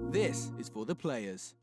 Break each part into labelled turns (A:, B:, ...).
A: This is for the players.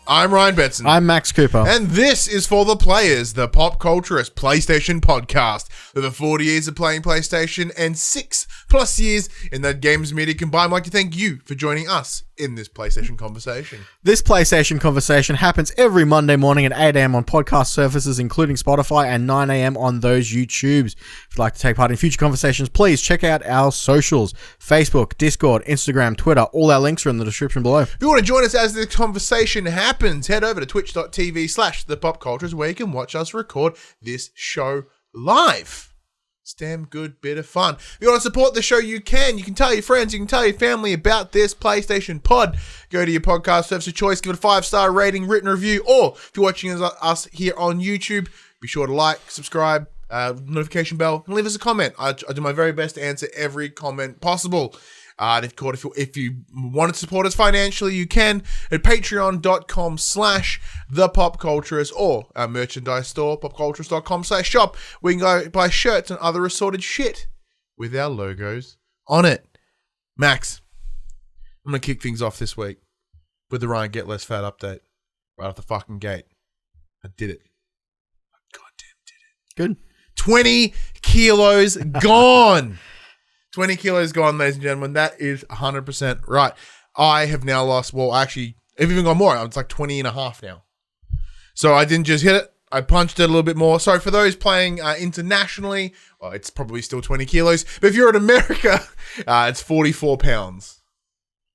B: I'm Ryan Betson.
C: I'm Max Cooper.
B: And this is For the Players, the pop culturist PlayStation podcast. With 40 years of playing PlayStation and 6+ years in that games media combined, I'd like to thank you for joining us in this PlayStation conversation.
C: This PlayStation conversation happens every Monday morning at 8 a.m. on podcast services, including Spotify, and 9 a.m. on those YouTubes. If you'd like to take part in future conversations, please check out our socials: Facebook, Discord, Instagram, Twitter. All our links are in the description below.
B: If you want to join us as the conversation happens, head over to twitch.tv/thepopcultures where you can watch us record this show live. It's a damn good bit of fun. If you want to support the show, you can. You can tell your friends, you can tell your family about this PlayStation pod. Go to your podcast service of choice, give it a 5-star rating, written review, or if you're watching us here on YouTube, be sure to like, subscribe, notification bell, and leave us a comment. I do my very best to answer every comment possible. And if you want to support us financially, you can at patreon.com/thepopculturist or our merchandise store, popculturist.com/shop, where you can go buy shirts and other assorted shit with our logos on it. Max, I'm going to kick things off this week with the Ryan Get Less Fat update right off the fucking gate. I did it. I goddamn did it.
C: Good.
B: 20 kilos gone. 20 kilos gone, ladies and gentlemen. That is 100% right. I have now lost, well, actually, I've even gone more. It's like 20 and a half now. So I didn't just hit it. I punched it a little bit more. So for those playing internationally, well, it's probably still 20 kilos. But if you're in America, it's 44 pounds.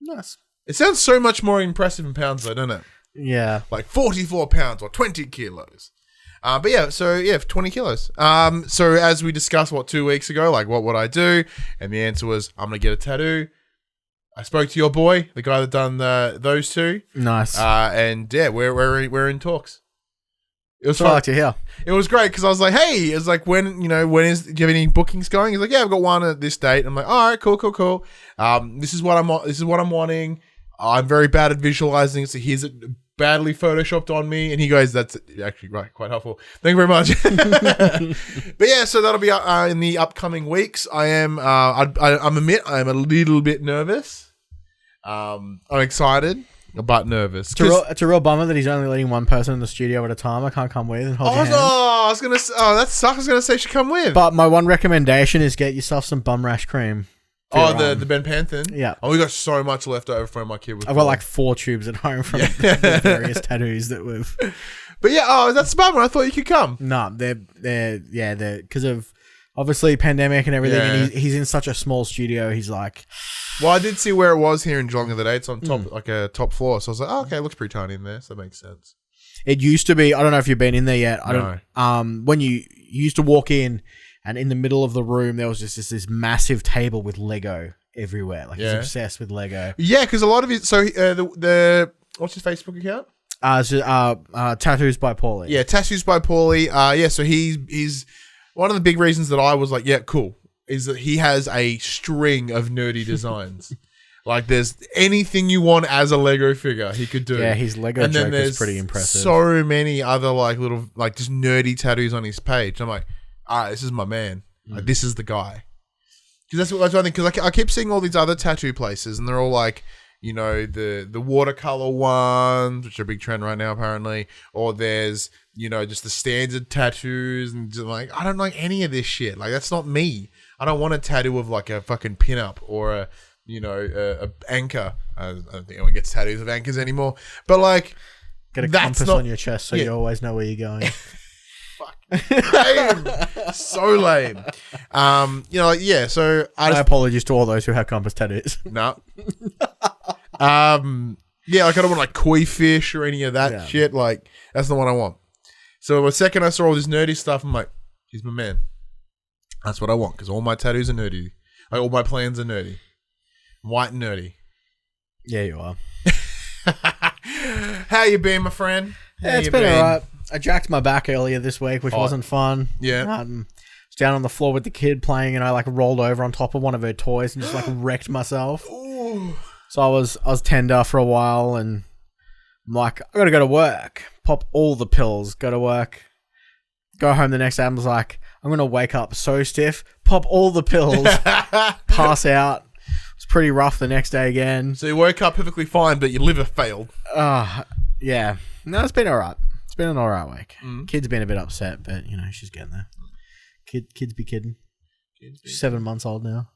C: Nice.
B: It sounds so much more impressive in pounds though, doesn't it?
C: Yeah.
B: Like 44 pounds or 20 kilos. But yeah, so yeah, 20 kilos. So as we discussed, 2 weeks ago, like what would I do? And the answer was, I'm going to get a tattoo. I spoke to your boy, the guy that done those two.
C: Nice.
B: And yeah, we're in talks. It was
C: what I like to hear.
B: It was great because I was like, hey, it's like, do you have any bookings going? He's like, yeah, I've got one at this date. I'm like, all right, cool. This is what I'm wanting. I'm very bad at visualizing, so here's it badly photoshopped on me, and he goes, that's actually right, quite helpful, thank you very much. But yeah, so that'll be in the upcoming weeks. I admit I'm a little bit nervous. I'm excited but nervous.
C: It's a real bummer that he's only letting one person in the studio at a time. I can't come with and hold your hand.
B: That sucks. I was gonna say she come with,
C: but my one recommendation is get yourself some bum rash cream.
B: The Ben Panthen?
C: Yeah.
B: Oh, we got so much left over from my kid.
C: I've got like 4 tubes at home from the various tattoos that we've...
B: But yeah, that's the bummer. I thought you could come.
C: No, they're because of obviously pandemic and everything, and he's in such a small studio, he's like...
B: Well, I did see where it was here in Geelong the other day. It's on top, like a top floor. So I was like, oh, okay, it looks pretty tiny in there. So that makes sense.
C: It used to be, I don't know if you've been in there yet.
B: No.
C: When you used to walk in, and in the middle of the room, there was just this massive table with Lego everywhere. Like, he's obsessed with Lego.
B: Yeah, because a lot of it... So, what's his Facebook account?
C: Tattoos by Paulie.
B: Yeah, Tattoos by Paulie. So he's... One of the big reasons that I was like, yeah, cool, is that he has a string of nerdy designs. Like, there's anything you want as a Lego figure, he could do.
C: Yeah, his Lego joke is pretty impressive.
B: So many other, like, little, like, just nerdy tattoos on his page. I'm like, all right, this is my man. Like, this is the guy. Because that's what I think. Because I keep seeing all these other tattoo places, and they're all like, the watercolor ones, which are a big trend right now apparently. Or there's just the standard tattoos, and just like, I don't like any of this shit. Like, that's not me. I don't want a tattoo of like a fucking pinup or a anchor. I don't think anyone gets tattoos of anchors anymore. But like,
C: get a compass on your chest so you always know where you're going.
B: Lame. So lame. So
C: my apologies to all those who have compass tattoos.
B: No. I don't want like koi fish or any of that shit. Like, that's the one I want. So the second I saw all this nerdy stuff, I'm like, he's my man. That's what I want, because all my tattoos are nerdy. Like, all my plans are nerdy. White and nerdy.
C: Yeah, you are.
B: How you been, my friend?
C: It's been alright. I jacked my back earlier this week, which wasn't fun.
B: Yeah.
C: Was down on the floor with the kid playing, and I like rolled over on top of one of her toys and just like wrecked myself.
B: Ooh.
C: So I was tender for a while, and I'm like, I gotta go to work, pop all the pills, go to work, go home the next day. I was like, I'm gonna wake up so stiff, pop all the pills, pass out. It's pretty rough the next day again.
B: So you woke up perfectly fine, but your liver failed.
C: Yeah. No, it's been alright. It's been an alright week. Kid's been a bit upset, but you know, she's getting there. Kids be kidding. She's 7 months old now.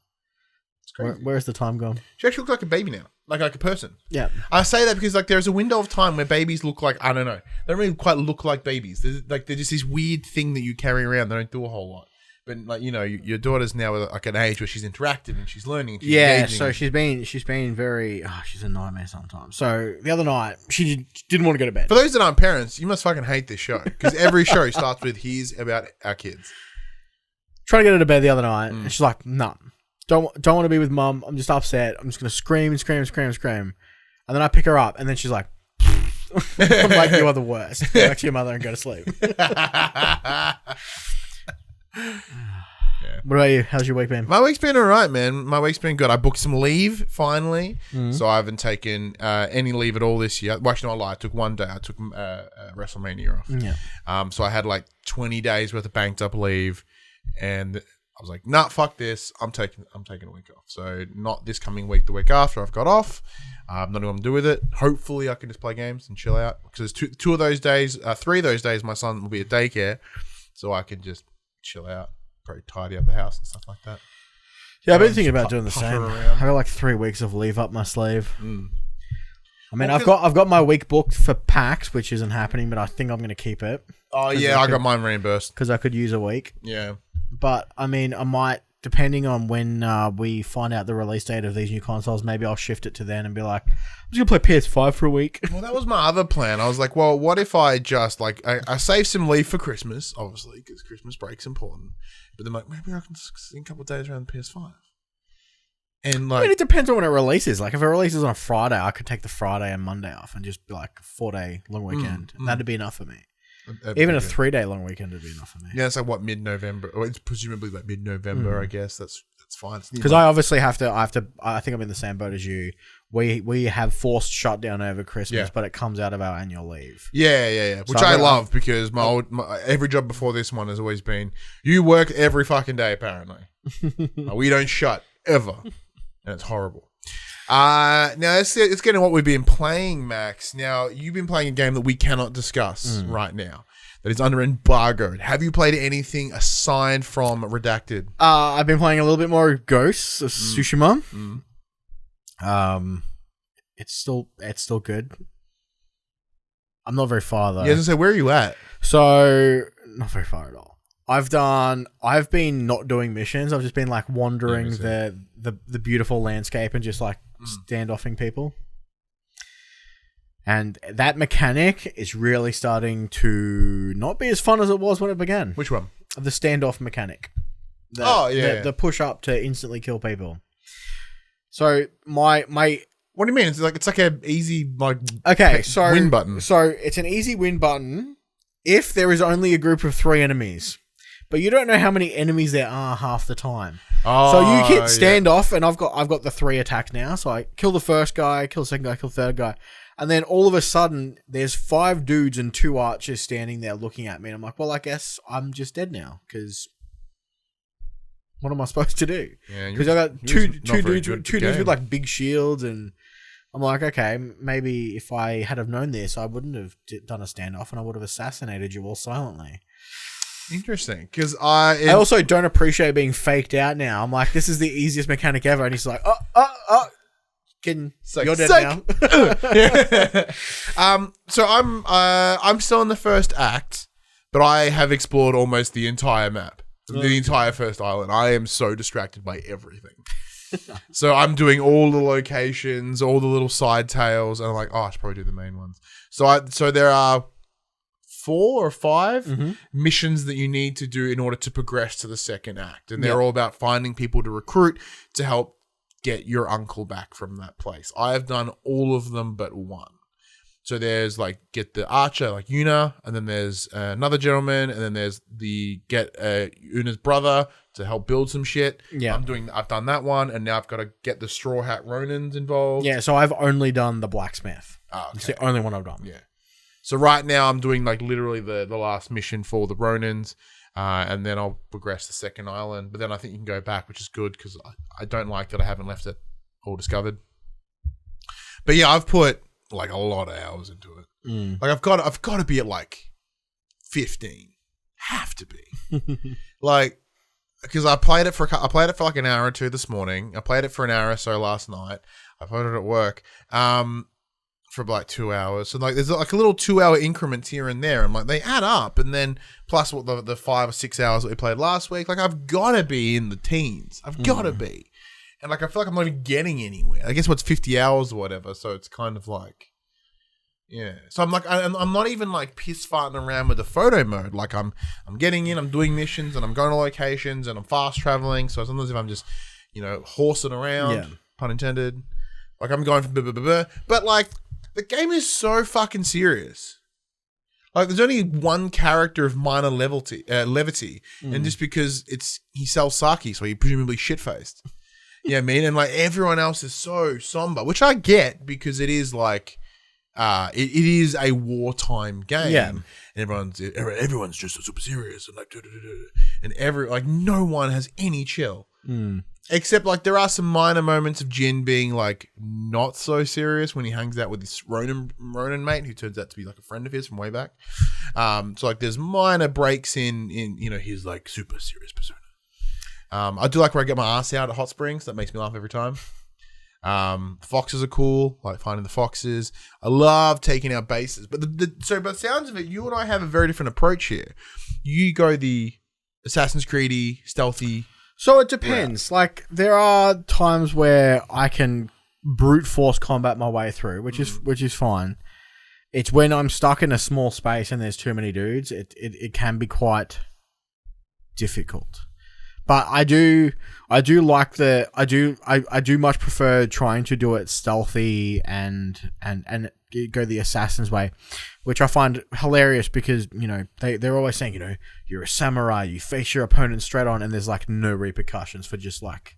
B: It's crazy.
C: Where's the time gone?
B: She actually looks like a baby now. Like a person.
C: Yeah.
B: I say that because like there's a window of time where babies look like, I don't know. They don't really quite look like babies. They're just this weird thing that you carry around. They don't do a whole lot. But like, you know, your daughter's now at like an age where she's interactive and she's learning. And she's engaging.
C: So she's been very. She's a nightmare sometimes. So the other night she didn't want to go to bed.
B: For those that aren't parents, you must fucking hate this show because every show starts with "Here's about our kids."
C: Trying to get her to bed the other night, and she's like, "No, don't want to be with mum. I'm just upset. I'm just gonna scream and scream and scream and scream." And then I pick her up, and then she's like, "I'm like, you are the worst. Go back to your mother and go to sleep."
B: Yeah.
C: What about you? How's your week been?
B: My week's been alright, man. My week's been good. I booked some leave finally, so I haven't taken any leave at all this year. Well, actually, no, I lied. I took 1 day. I took WrestleMania off.
C: Yeah.
B: So I had like 20 days worth of banked up leave, and I was like, "Nah, fuck this. I'm taking a week off." So not this coming week, the week after I've got off. Not know what I'm doing with it. Hopefully, I can just play games and chill out because two of those days, 3 of those days, my son will be at daycare, so I can just chill out. Probably tidy up the house and stuff like that.
C: Yeah, I've been thinking about doing the same.
B: Around.
C: I got like 3 weeks of leave up my sleeve. I mean,
B: Well,
C: I've got my week booked for PAX, which isn't happening, but I think I'm going to keep it.
B: Oh yeah, I got mine reimbursed
C: because I could use a week.
B: Yeah,
C: but I mean, I might, depending on when we find out the release date of these new consoles, maybe I'll shift it to then and be like, I'm just gonna play PS5 for a week.
B: Well, that was my other plan. I was like, well, what if I just like I save some leave for Christmas, obviously, because Christmas break's important. But then like maybe I can spend a couple of days around the PS5. And like,
C: I mean, it depends on when it releases. Like, if it releases on a Friday, I could take the Friday and Monday off and just be like a 4-day long weekend. That'd be enough for me. Even a 3-day long weekend would be enough for me.
B: Yeah, it's like what, mid-November, or it's presumably like mid-November. I guess that's fine.
C: Because I obviously have to. I think I'm in the same boat as you. We have forced shutdown over Christmas, but it comes out of our annual leave.
B: Yeah. Which I love because my every job before this one has always been you work every fucking day. Apparently, we don't shut ever, and it's horrible. Now let's get into what we've been playing, Max. Now you've been playing a game that we cannot discuss right now. That is under embargo. Have you played anything aside from Redacted?
C: I've been playing a little bit more Ghost of Tsushima. It's still good. I'm not very far though.
B: Yeah, I was gonna say, where are you at?
C: So not very far at all. I've been not doing missions. I've just been like wandering the beautiful landscape and just like standoffing people. And that mechanic is really starting to not be as fun as it was when it began.
B: Which one?
C: The standoff mechanic. The push up to instantly kill people. So my
B: what do you mean? It's like a easy like
C: win
B: button.
C: So it's an easy win button if there is only a group of 3 enemies. But you don't know how many enemies there are half the time. So you hit standoff, and I've got the 3 attacks now. So I kill the first guy, kill the second guy, kill the third guy. And then all of a sudden, there's 5 dudes and 2 archers standing there looking at me. And I'm like, well, I guess I'm just dead now. Because what am I supposed to do? Because I got two dudes with like big shields. And I'm like, okay, maybe if I had have known this, I wouldn't have done a standoff and I would have assassinated you all silently.
B: Interesting. Because
C: I also don't appreciate being faked out now. I'm like, this is the easiest mechanic ever. And he's like, you're dead
B: now. So I'm still in the first act, but I have explored almost the entire map, the entire first island. I am so distracted by everything. So I'm doing all the locations, all the little side tales, and I'm like, I should probably do the main ones. So there are 4 or 5 missions that you need to do in order to progress to the second act, and they're all about finding people to recruit to help get your uncle back from that place. I have done all of them but one. So there's like get the archer like Una, and then there's another gentleman, and then there's the get Una's brother to help build some shit.
C: Yeah.
B: I've done that one, and now I've got to get the Straw Hat Ronins involved.
C: Yeah, so I've only done the blacksmith.
B: Oh, okay.
C: It's the only one I've done.
B: Yeah. So right now I'm doing like literally the last mission for the Ronins, and then I'll progress the second island. But then I think you can go back, which is good because I don't like that I haven't left it all discovered. But yeah, I've put like a lot of hours into it. Like I've got to be at like 15. Have to be. Like, because I played it for like an hour or two this morning. I played it for an hour or so last night. I played it at work for like 2 hours. So like there's like a little 2 hour increments here and there, and like they add up. And then plus what the 5 or 6 hours that we played last week, like I've got to be in the teens. I've got to be. And like I feel like I'm not even getting anywhere. I guess what's 50 hours or whatever. So it's kind of like, yeah. So I'm like, I'm not even like piss farting around with the photo mode. Like I'm getting in, I'm doing missions, and I'm going to locations, and I'm fast traveling. So sometimes if I'm just, horsing around, pun intended, like I'm going from blah, blah, blah, blah. But like the game is so fucking serious. Like there's only one character of minor levity, and just because he sells sake, so he presumably shit faced. Yeah, I mean, and like everyone else is so somber, which I get because it is like, it is a wartime game.
C: Yeah,
B: and everyone's just super serious and like, and no one has any chill, except like there are some minor moments of Jin being like not so serious when he hangs out with this Ronin mate who turns out to be like a friend of his from way back. So like there's minor breaks in his like super serious persona. I do like where I get my ass out at Hot Springs. That makes me laugh every time. Foxes are cool. I like finding the foxes. I love taking out bases. But by the sounds of it, you and I have a very different approach here. You go the Assassin's Creed-y, stealthy.
C: So it depends. Yeah. Like there are times where I can brute force combat my way through, which is fine. It's when I'm stuck in a small space and there's too many dudes. It can be quite difficult. But I do like I do much prefer trying to do it stealthy and go the assassin's way, which I find hilarious because, they're always saying, you're a samurai, you face your opponent straight on and there's like no repercussions for just like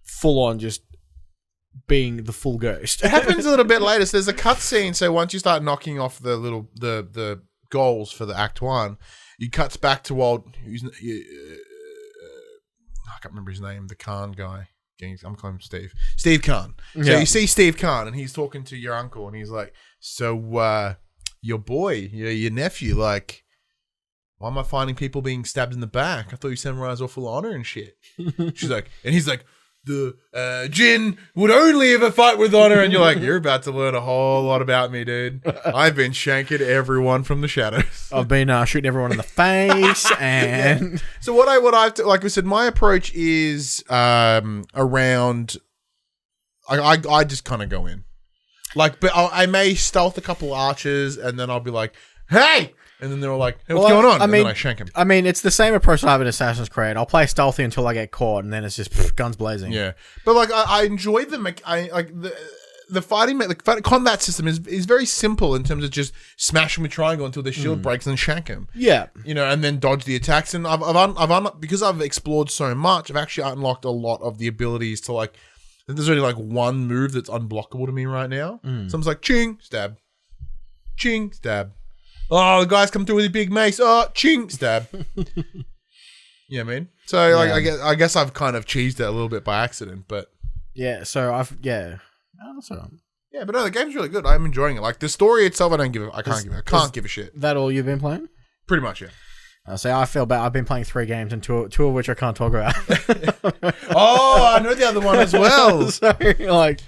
C: full on just being the full ghost.
B: It happens a little bit later. So there's a cutscene. So once you start knocking off the goals for the Act 1, it cuts back to I can't remember his name, the Khan guy. I'm calling him Steve. Steve Khan. So you see Steve Khan, and he's talking to your uncle, and he's like, so your boy, your nephew, like, why am I finding people being stabbed in the back? I thought you samurais were full of honor and shit. She's like, and he's like, the Jin would only ever fight with honor, and you're like, you're about to learn a whole lot about me, dude. I've been shanking everyone from the shadows.
C: I've been shooting everyone in the face, and
B: yeah. So what I've like we said, my approach is around. I just kind of go in, like, but I may stealth a couple archers, and then I'll be like, hey. And then they're all like, hey, what's going on? And then I shank him.
C: I mean, it's the same approach I have in Assassin's Creed. I'll play stealthy until I get caught, and then it's just guns blazing.
B: Yeah. But, like, I enjoy the fighting, the combat system is very simple in terms of just smash him with triangle until the shield breaks and shank him.
C: Yeah.
B: And then dodge the attacks. And because I've explored so much, I've actually unlocked a lot of the abilities to, like, there's only, like, one move that's unblockable to me right now. So I'm just like, ching, stab. Ching, stab. Oh, the guys come through with a big mace. Oh, ching, stab. Yeah, I mean. So, like, I guess I've kind of cheesed it a little bit by accident, but
C: yeah. So awesome.
B: Yeah, but no, the game's really good. I'm enjoying it. Like the story itself, I can't give a shit.
C: That all you've been playing?
B: Pretty much, yeah.
C: I feel bad. I've been playing 3 games and two of which I can't talk about.
B: Oh, I know the other one as well.
C: So, like.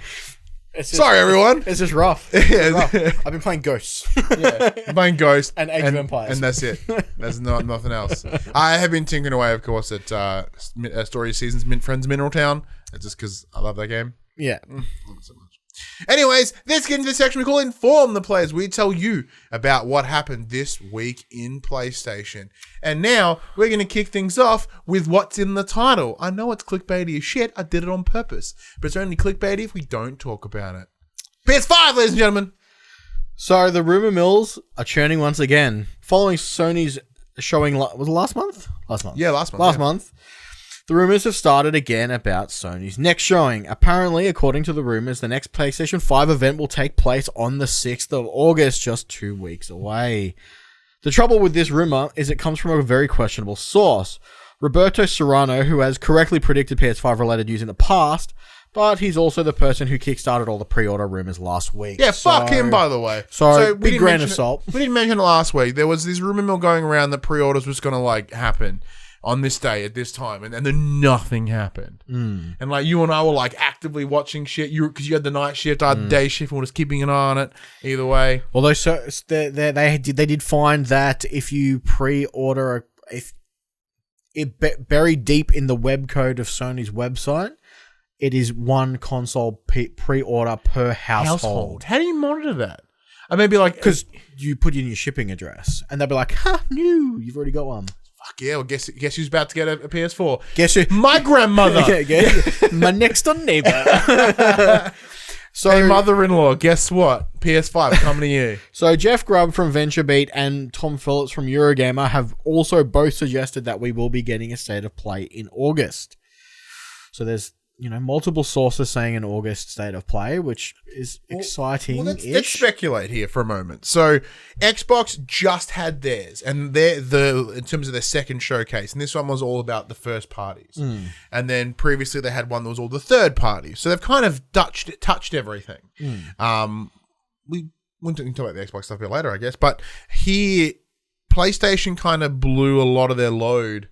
B: Sorry, everyone.
C: It's just rough. I've been playing Ghosts.
B: Yeah, I'm playing Ghost
C: and Age of Empires,
B: and that's it. There's nothing else. I have been tinkering away, of course, at Story Seasons Friends Mineral Town. It's just because I love that game.
C: Yeah,
B: love it so much. Anyways, let's get into the section we call Inform the Players. We tell you about what happened this week in PlayStation. And now we're going to kick things off with what's in the title. I know it's clickbaity as shit. I did it on purpose. But it's only clickbaity if we don't talk about it. PS5, ladies and gentlemen.
C: So the rumor mills are churning once again. Following Sony's showing, was it last month? Last month.
B: Yeah, last month.
C: Last month. The rumors have started again about Sony's next showing. Apparently, according to the rumors, the next PlayStation 5 event will take place on the 6th of August, just 2 weeks away. The trouble with this rumor is it comes from a very questionable source. Roberto Serrano, who has correctly predicted PS5 related news in the past, but he's also the person who kickstarted all the pre-order rumors last week.
B: Yeah, fuck him, by the way.
C: So
B: we
C: big
B: didn't
C: grain
B: mention
C: of
B: it-
C: salt.
B: We didn't mention it last week. There was this rumor mill going around that pre-orders was going to like happen on this day at this time, and then nothing happened. And like you and I were like actively watching shit. Because you had the night shift, I had the day shift, and we're just keeping an eye on it. Either way,
C: Although they did find that if you pre-order, buried deep in the web code of Sony's website, it is one console pre-order per household.
B: How do you monitor that? I may be like,
C: Because you put in your shipping address, and they'll be like, "Ha, new, you've already got one."
B: fuck yeah. Well, guess who's about to get a PS4?
C: Guess who?
B: My grandmother.
C: My next door neighbor.
B: Hey, mother-in-law. Guess what? PS5 coming to you.
C: So Jeff Grubb from VentureBeat and Tom Phillips from Eurogamer have also both suggested that we will be getting a state of play in August. So there's multiple sources saying an August state of play, which is exciting.
B: Well, let's speculate here for a moment. So Xbox just had theirs, and in terms of their second showcase, and this one was all about the first parties. And then previously they had one that was all the third parties. So they've kind of touched everything. We can talk about the Xbox stuff a bit later, I guess. But here, PlayStation kind of blew a lot of their load.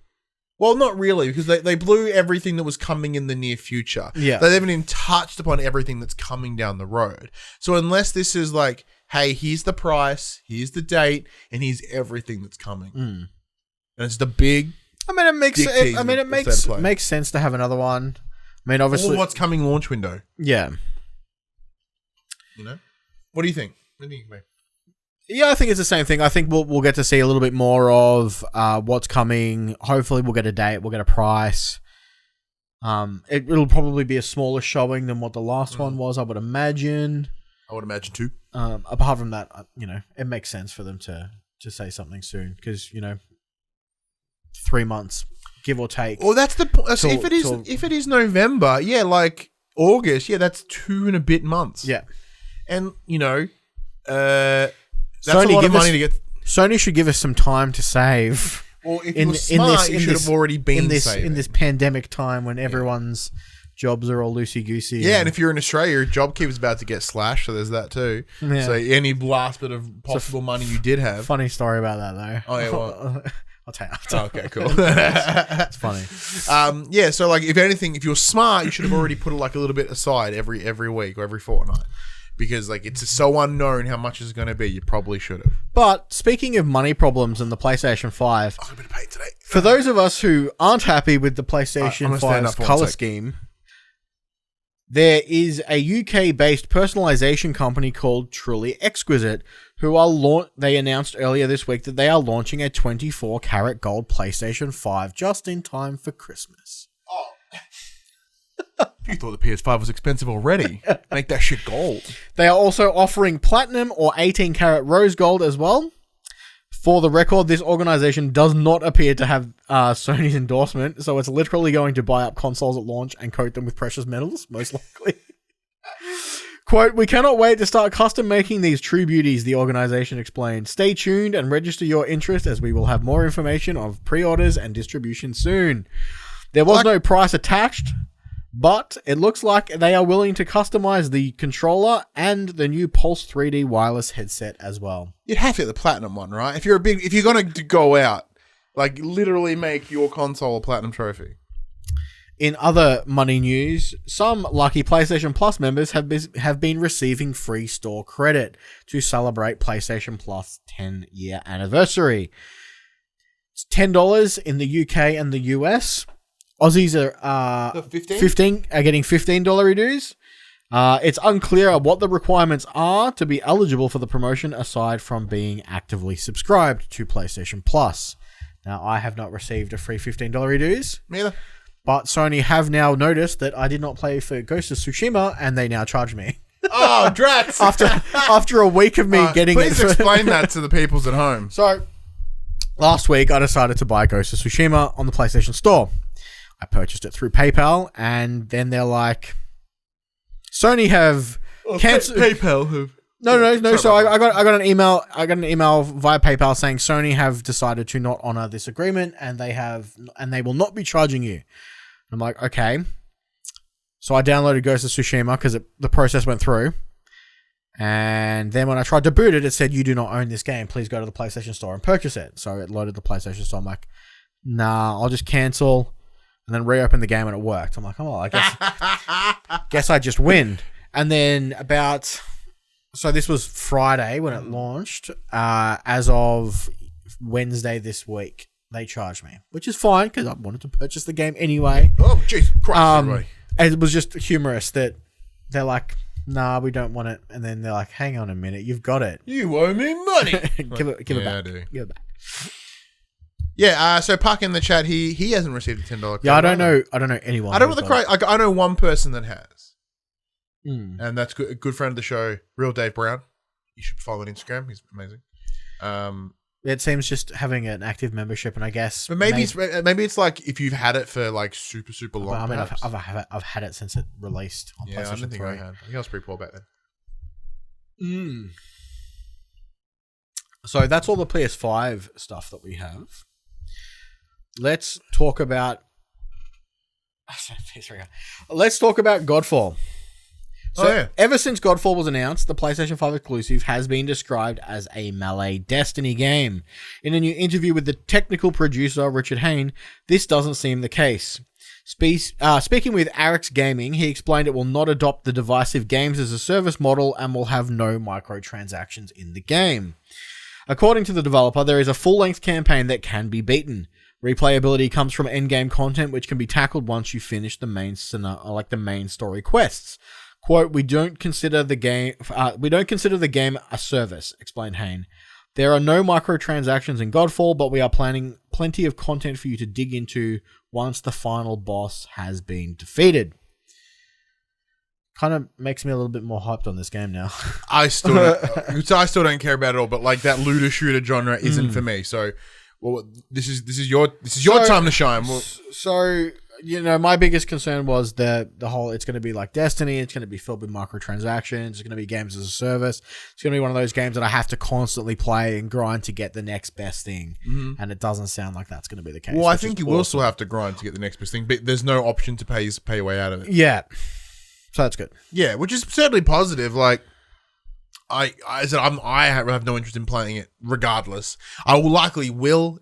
B: Well, not really, because they blew everything that was coming in the near future.
C: Yeah.
B: They haven't even touched upon everything that's coming down the road. So unless this is like, hey, here's the price, here's the date, and here's everything that's coming. And it's the big...
C: it makes sense to have another one. I mean, obviously...
B: Or what's coming launch window.
C: Yeah.
B: What do you think? What do you think, mate?
C: Yeah, I think it's the same thing. I think we'll get to see a little bit more of what's coming. Hopefully, we'll get a date. We'll get a price. It'll probably be a smaller showing than what the last one was, I would imagine.
B: I would imagine too.
C: Apart from that, it makes sense for them to say something soon because 3 months, give or take.
B: Well, that's the point. If it is November, yeah, like August, yeah, that's 2 and a bit months.
C: Yeah,
B: and that's Sony, a lot of money to get.
C: Sony should give us some time to save.
B: Well, if you're smart, you should have already been saving.
C: In this pandemic time when everyone's jobs are all loosey-goosey.
B: Yeah, and if you're in Australia, your JobKeeper's about to get slashed, so there's that too. Yeah. So any last bit of possible money you did have.
C: Funny story about that, though.
B: Oh, yeah, well.
C: I'll tell you.
B: Oh, okay, cool.
C: It's funny.
B: Yeah, so like if anything, if you're smart, you should have already put like a little bit aside every week or every fortnight. Because like it's so unknown how much it's going to be, you probably should have.
C: But speaking of money problems and the PlayStation 5,
B: I'm going to pay today.
C: For those of us who aren't happy with the PlayStation 5's color scheme, there is a UK-based personalization company called Truly Exquisite, who they announced earlier this week that they are launching a 24-karat gold PlayStation 5 just in time for Christmas.
B: Oh. You thought the PS5 was expensive already. Make that shit gold.
C: They are also offering platinum or 18-karat rose gold as well. For the record, this organization does not appear to have Sony's endorsement, so it's literally going to buy up consoles at launch and coat them with precious metals, most likely. Quote, "We cannot wait to start custom making these true beauties," the organization explained. "Stay tuned and register your interest as we will have more information of pre-orders and distribution soon." There was no price attached, but it looks like they are willing to customize the controller and the new Pulse 3D wireless headset as well.
B: You'd have to get the platinum one, right? If you're going to go out, like literally make your console a platinum trophy.
C: In other money news, some lucky PlayStation Plus members have been receiving free store credit to celebrate PlayStation Plus 10-year anniversary. It's $10 in the UK and the US. Aussies are getting $15 reduce. It's unclear what the requirements are to be eligible for the promotion aside from being actively subscribed to PlayStation Plus. Now, I have not received a free $15 reduce.
B: Me either.
C: But Sony have now noticed that I did not play for Ghost of Tsushima and they now charge me.
B: Oh, drats.
C: After a week of me getting
B: please
C: it.
B: explain that to the peoples at home.
C: So, last week I decided to buy Ghost of Tsushima on the PlayStation Store. I purchased it through PayPal, and then they're like, Sony have cancelled.
B: PayPal have.
C: No. So I got an email. I got an email via PayPal saying Sony have decided to not honor this agreement, and they will not be charging you. I'm like, okay. So I downloaded Ghost of Tsushima because the process went through, and then when I tried to boot it, it said you do not own this game. Please go to the PlayStation Store and purchase it. So it loaded the PlayStation Store. I'm like, nah, I'll just cancel, and then reopen the game, and it worked. I'm like, oh, I guess I just win. And then so this was Friday when it launched. As of Wednesday this week, they charged me, which is fine because I wanted to purchase the game anyway.
B: Oh, jeez, Christ, everybody.
C: And it was just humorous that they're like, nah, we don't want it. And then they're like, hang on a minute, you've got it.
B: You owe me money.
C: Give it back.
B: I do.
C: Give it back.
B: Yeah, so Puck in the chat, he hasn't received a $10 code.
C: Yeah, I don't know anyone.
B: I don't know what the I know one person that has.
C: Mm.
B: And that's a good friend of the show, Real Dave Brown. You should follow on Instagram. He's amazing.
C: It seems just having an active membership, and I guess,
B: but maybe it's like if you've had it for like super long.
C: I mean, I've had it since it released on PlayStation 3.
B: I don't think I had. I think I was pretty poor back then.
C: So that's all the PS5 stuff that we have. Let's talk about Godfall. So, ever since Godfall was announced, the PlayStation 5 exclusive has been described as a melee Destiny game. In a new interview with the technical producer, Richard Hain, this doesn't seem the case. Speaking with Arix Gaming, he explained it will not adopt the divisive games as a service model and will have no microtransactions in the game. According to the developer, there is a full-length campaign that can be beaten. Replayability comes from endgame content, which can be tackled once you finish the main story quests. Quote, we don't consider the game a service, explained Hain. There are no microtransactions in Godfall, but we are planning plenty of content for you to dig into once the final boss has been defeated. Kind of makes me a little bit more hyped on this game now.
B: I still don't care about it all, but like that looter shooter genre isn't for me. So, well, this is your time to shine.
C: So, you know, my biggest concern was the whole, it's going to be like Destiny, it's going to be filled with microtransactions, it's going to be games as a service, it's going to be one of those games that I have to constantly play and grind to get the next best thing, and it doesn't sound like that's going to be the case.
B: Well, I think you will still have to grind to get the next best thing, but there's no option to pay your way out of it.
C: Yeah, so that's good.
B: Yeah, which is certainly positive. Like, I have no interest in playing it regardless. I will likely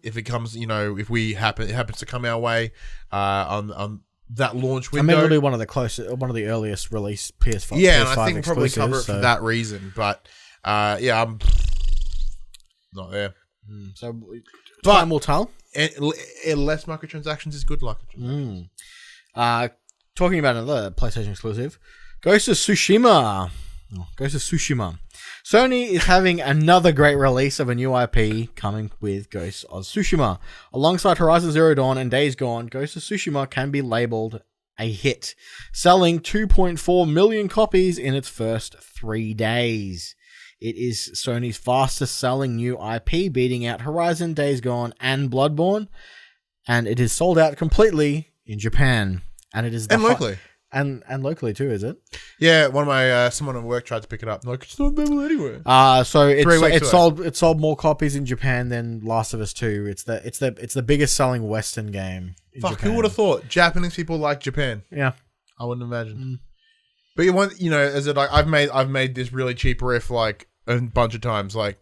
B: if it comes, if it happens to come our way on that launch window.
C: I mean, it'll be one of the earliest release PS5.
B: Yeah,
C: PS5
B: and I think probably cover it
C: so.
B: for that reason. But I'm not there.
C: So time will tell.
B: And less microtransactions is good microtransactions.
C: Talking about another PlayStation exclusive, Ghost of Tsushima. Sony is having another great release of a new IP coming with Ghost of Tsushima. Alongside Horizon Zero Dawn and Days Gone, Ghost of Tsushima can be labeled a hit, selling 2.4 million copies in its first 3 days. It is Sony's fastest selling new IP, beating out Horizon, Days Gone, and Bloodborne, and it is sold out completely in Japan. And it is
B: locally.
C: And locally too, is it?
B: Yeah, one of my someone at work tried to pick it up. Like, it's not available anywhere.
C: So it sold more copies in Japan than Last of Us 2. It's the biggest selling Western game in
B: Fuck,
C: Japan.
B: who would have thought? Japanese people like Japan.
C: Yeah,
B: I wouldn't imagine. But I've made this really cheap riff like a bunch of times. Like,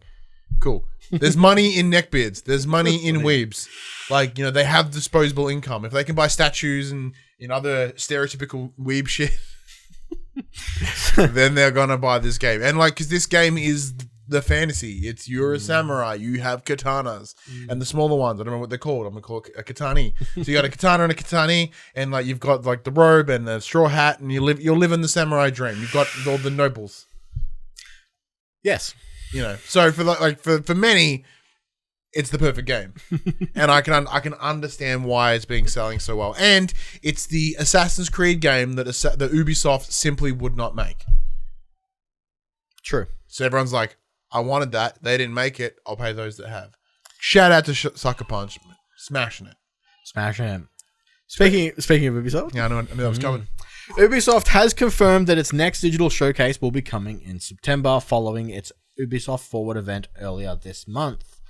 B: cool. There's money in neckbeards. There's money in weebs. Like, they have disposable income. If they can buy statues and other stereotypical weeb shit, then they're gonna buy this game. And because this game is the fantasy. You're a samurai. You have katanas, and the smaller ones, I don't know what they're called. I'm gonna call it a katani. So you got a katana and a katani, and you've got the robe and the straw hat, and you're living the samurai dream. You've got all the nobles.
C: Yes.
B: So for many, it's the perfect game, and I can understand why it's selling so well. And it's the Assassin's Creed game that Ubisoft simply would not make.
C: True.
B: So everyone's like, I wanted that. They didn't make it. I'll pay those that have. Shout out to Sucker Punch. Smashing it.
C: Smashing it. Speaking of Ubisoft.
B: Yeah, I knew that was coming.
C: Ubisoft has confirmed that its next digital showcase will be coming in September following its Ubisoft Forward event earlier this month.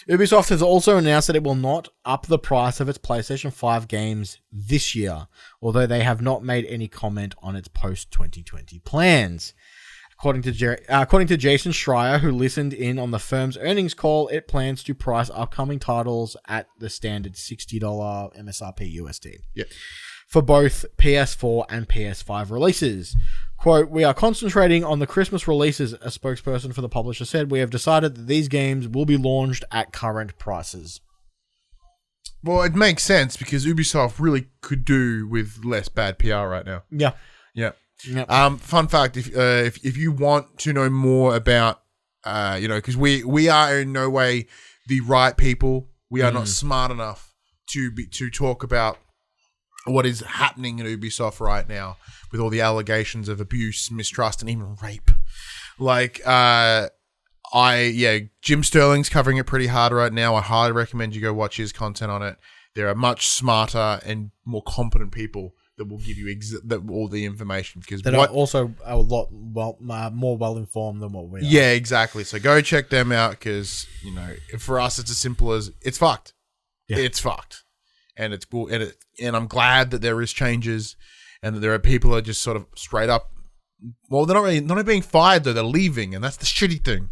C: Ubisoft has also announced that it will not up the price of its PlayStation 5 games this year, although they have not made any comment on its post-2020 plans. According to Jason Schreier, who listened in on the firm's earnings call, it plans to price upcoming titles at the standard $60 MSRP USD.
B: Yep.
C: For both PS4 and PS5 releases. Quote, we are concentrating on the Christmas releases, a spokesperson for the publisher said. We have decided that these games will be launched at current prices.
B: Well, it makes sense because Ubisoft really could do with less bad PR right now.
C: Yeah.
B: Yeah.
C: Yep.
B: Fun fact: if you want to know more about, because we are in no way the right people. We are not smart enough to talk about what is happening at Ubisoft right now with all the allegations of abuse, mistrust, and even rape. Like, Jim Sterling's covering it pretty hard right now. I highly recommend you go watch his content on it. There are much smarter and more competent people that will give you all the information because
C: are also a lot more well informed than what we are.
B: Yeah, exactly. So go check them out because for us it's as simple as it's fucked. Yeah. It's fucked, and and I'm glad that there is changes and that there are people that are just sort of straight up. Well, they're not being fired though. They're leaving, and that's the shitty thing.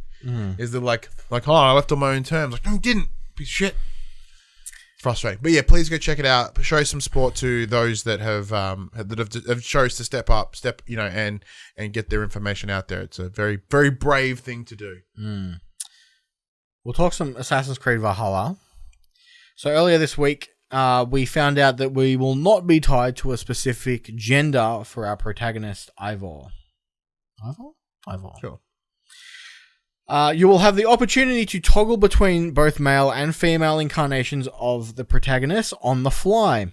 B: Is they're like oh, I left on my own terms. Like no, you didn't. Piece of shit. Frustrating, but yeah, please go check it out. Show some support to those that have chose to step up, and get their information out there. It's a very, very brave thing to do.
C: We'll talk some Assassin's Creed Valhalla. So earlier this week, we found out that we will not be tied to a specific gender for our protagonist, Ivor. Ivor.
B: Sure.
C: You will have the opportunity to toggle between both male and female incarnations of the protagonist on the fly.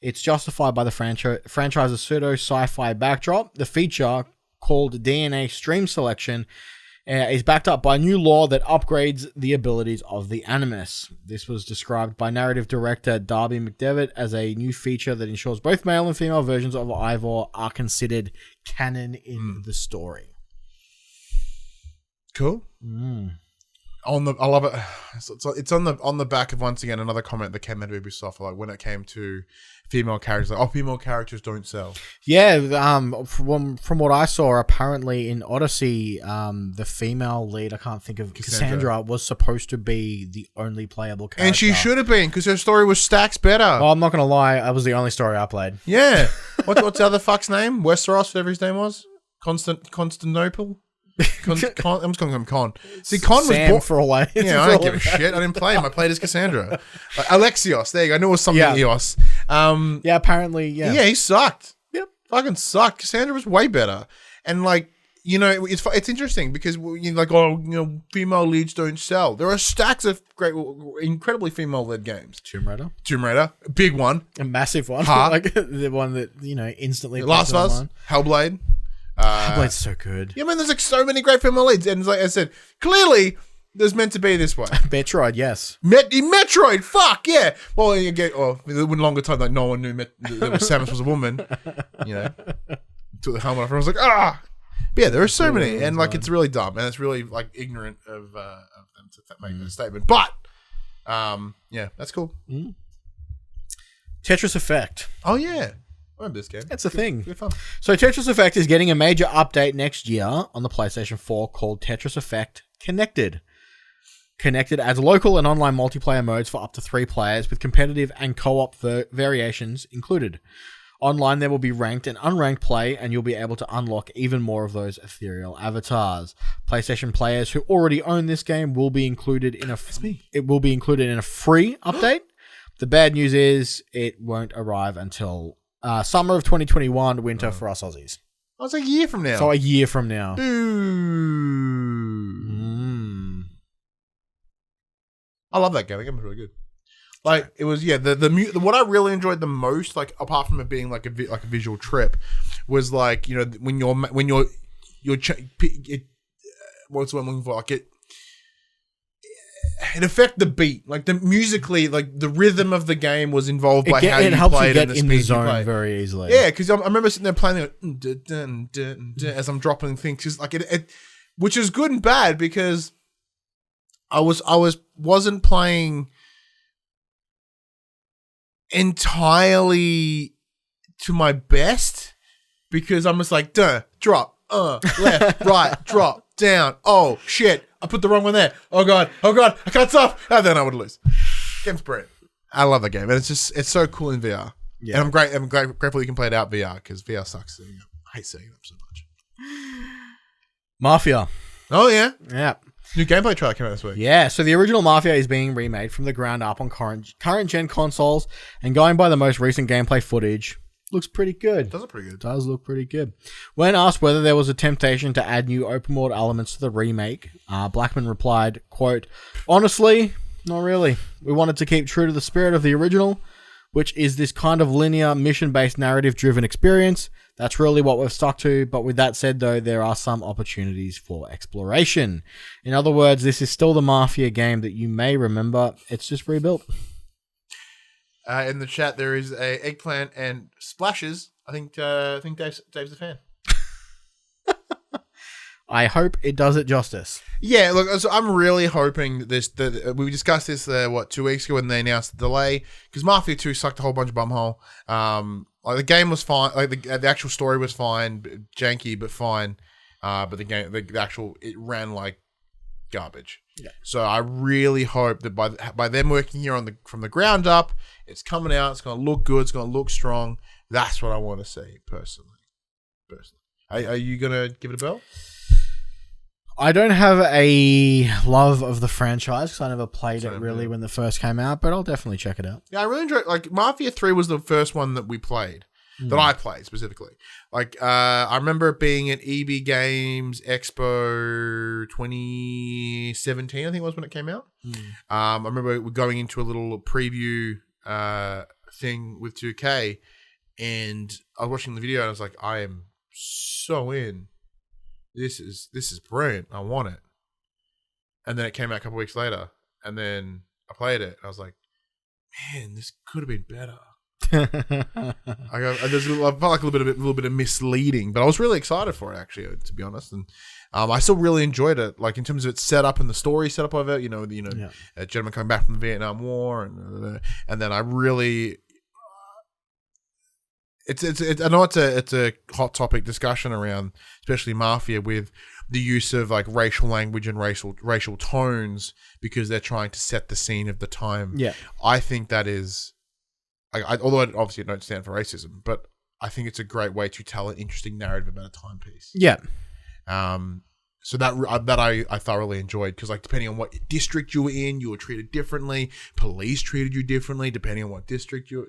C: It's justified by the franchise's pseudo-sci-fi backdrop. The feature, called DNA Stream Selection, is backed up by new law that upgrades the abilities of the Animus. This was described by narrative director Darby McDevitt as a new feature that ensures both male and female versions of Ivor are considered canon in the story.
B: Cool. I love it. It's on the back of, once again, another comment that came out of Ubisoft, like when it came to female characters, like female characters don't sell. Yeah,
C: from what I saw, apparently in Odyssey, the female lead, I can't think of, Cassandra, was supposed to be the only playable character,
B: and she should have been because her story was stacks better.
C: Oh, I'm not gonna lie, that was the only story I played.
B: Yeah. What's the other fuck's name? Westeros, whatever his name was. Constantinople. I'm just calling him Con. See, Con
C: Sam
B: was
C: for all I.
B: Yeah, I don't give a shit. I didn't play him. I played as Cassandra. Alexios. There you go. I knew it was something Eos.
C: Yeah, apparently, yeah.
B: Yeah, he sucked. Yep, fucking sucked. Cassandra was way better. And it's interesting because female leads don't sell. There are stacks of great, incredibly female-led games.
C: Tomb
B: Raider, big one,
C: a massive one, like the one that instantly.
B: Last of Us, Hellblade.
C: Hellblade's so good.
B: Yeah, man, there's so many great female leads, and like I said, clearly there's meant to be this way.
C: Metroid, yes.
B: Metroid, fuck yeah. Well, it went longer time like no one knew that Samus was a woman. Took the helmet off, and I was like, ah. But yeah, there are so many, and it's really dumb, and it's really ignorant of them to make that statement. But yeah, that's cool.
C: Tetris Effect.
B: Oh yeah. I remember this game.
C: That's a thing.
B: Good fun.
C: So Tetris Effect is getting a major update next year on the PlayStation 4 called Tetris Effect Connected. Connected adds local and online multiplayer modes for up to 3 players with competitive and co-op variations included. Online there will be ranked and unranked play, and you'll be able to unlock even more of those ethereal avatars. PlayStation players who already own this game will be included in a free update. The bad news is it won't arrive until summer of 2021, winter for us Aussies.
B: Oh, it's a year from now.
C: So a year from now.
B: I love that game. That game was really good. It was what I really enjoyed the most, apart from it being like a visual trip, was when what's what I'm looking for? Like it affected the beat, like the musically, like the rhythm of the game was involved by how you
C: helps
B: played
C: you
B: and
C: get
B: the
C: in
B: speed
C: the
B: you
C: zone
B: played.
C: very easily.
B: Yeah, because I remember sitting there playing as I'm dropping things, just like it, which is good and bad because I wasn't playing entirely to my best because I'm just like drop, left, right, drop, down. Oh shit, I put the wrong one there. Oh god, I can't stop. And then I would lose. Game's brilliant. I love that game, and it's so cool in VR. Yeah, and I'm grateful you can play it out VR because VR sucks. I hate setting it up so much.
C: Mafia.
B: Oh yeah.
C: New
B: gameplay trailer came out this week.
C: Yeah, so the original Mafia is being remade from the ground up on current gen consoles, and going by the most recent gameplay footage, looks pretty good.
B: Does look pretty good.
C: Does look pretty good. When asked whether there was a temptation to add new open world elements to the remake, Blackman replied, quote, "Honestly, not really. We wanted to keep true to the spirit of the original, which is this kind of linear, mission-based, narrative-driven experience. That's really what we've stuck to, but with that said, though, there are some opportunities for exploration. In other words, this is still the Mafia game that you may remember. It's just rebuilt."
B: In the chat, there is a eggplant and splashes. I think Dave's a fan.
C: I hope it does it justice.
B: Yeah, look, so I'm really hoping that we discussed this 2 weeks ago when they announced the delay because Mafia 2 sucked a whole bunch of bumhole. Like the game was fine, like the actual story was fine, janky but fine. But the game, the actual, it ran like garbage. Yeah. So I really hope that by them working here from the ground up, it's coming out. It's going to look good. It's going to look strong. That's what I want to see personally. Are you going to give it a bell?
C: I don't have a love of the franchise because I never played it really when it first came out, but I'll definitely check it out.
B: Yeah, I really enjoyed. Like Mafia 3 was the first one that we played, that I played specifically. Like I remember it being at EB Games Expo 2017. I think it was when it came out. I remember going into a little preview thing with 2K, and I was watching the video and I was like, I am so in. This is brilliant. I want it. And then it came out a couple weeks later, and then I played it, and I was like, man, this could have been better. I felt like a little bit of misleading, but I was really excited for it actually, to be honest. And I still really enjoyed it, like in terms of its setup and the story setup of it. A gentleman coming back from the Vietnam War, and then I really. I know it's a hot topic discussion around, especially Mafia, with the use of like racial language and racial tones because they're trying to set the scene of the time. Yeah, I think that is, although obviously I don't stand for racism, but I think it's a great way to tell an interesting narrative about a timepiece. Yeah. So that I thoroughly enjoyed because, like, depending on what district you were in, you were treated differently. Police treated you differently depending on what district or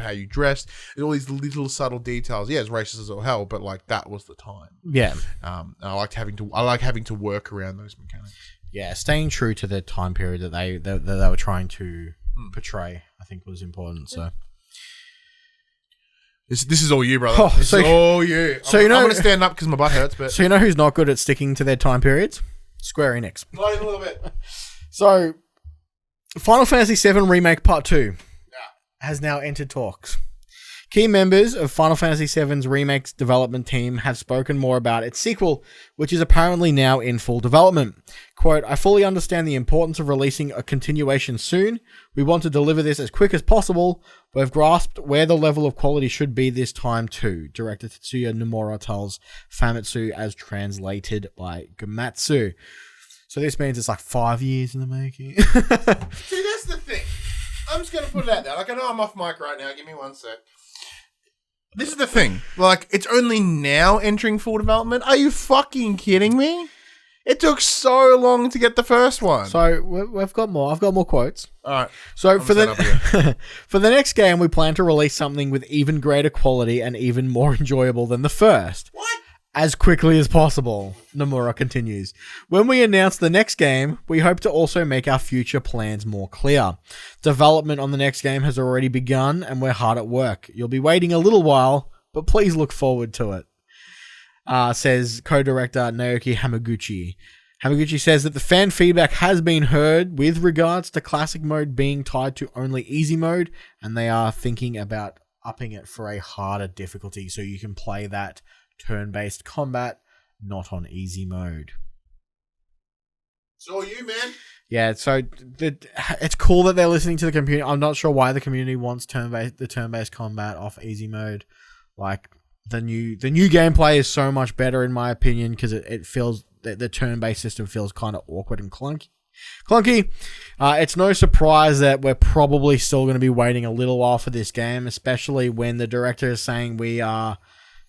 B: how you dressed. There's all these little subtle details. Yeah, it's racist as all hell, but like that was the time. Yeah. I like having to work around those mechanics.
C: Yeah, staying true to the time period that they were trying to portray, I think, was important. So.
B: This is all you, brother. It's all you. I'm going to stand up because my butt hurts. But
C: so you know who's not good at sticking to their time periods? Square Enix.
B: Not even a little bit.
C: So, Final Fantasy VII Remake Part 2 has now entered talks. Key members of Final Fantasy VII's Remake's development team have spoken more about its sequel, which is apparently now in full development. Quote, "I fully understand the importance of releasing a continuation soon. We want to deliver this as quick as possible. We've grasped where the level of quality should be this time too," Director Tetsuya Nomura tells Famitsu as translated by Gamatsu. So this means it's like 5 years in the making.
B: See, that's the thing. I'm just going to put it out there. Like, I know I'm off mic right now. Give me 1 sec. This is the thing. Like, it's only now entering full development. Are you fucking kidding me? It took so long to get the first one.
C: So we've got more. I've got more quotes.
B: All right.
C: So for the next game, we plan to release something with even greater quality and even more enjoyable than the first.
B: What?
C: As quickly as possible, Nomura continues. When we announce the next game, we hope to also make our future plans more clear. Development on the next game has already begun, and we're hard at work. You'll be waiting a little while, but please look forward to it. says co-director Naoki Hamaguchi. Hamaguchi says that the fan feedback has been heard with regards to classic mode being tied to only easy mode, and they are thinking about upping it for a harder difficulty so you can play that turn-based combat not on easy mode.
B: It's all you, man.
C: Yeah, so it's cool that they're listening to the community. I'm not sure why the community wants the turn-based combat off easy mode. Like the new gameplay is so much better in my opinion because it feels the turn-based system feels kind of awkward and clunky. It's no surprise that we're probably still going to be waiting a little while for this game, especially when the director is saying we're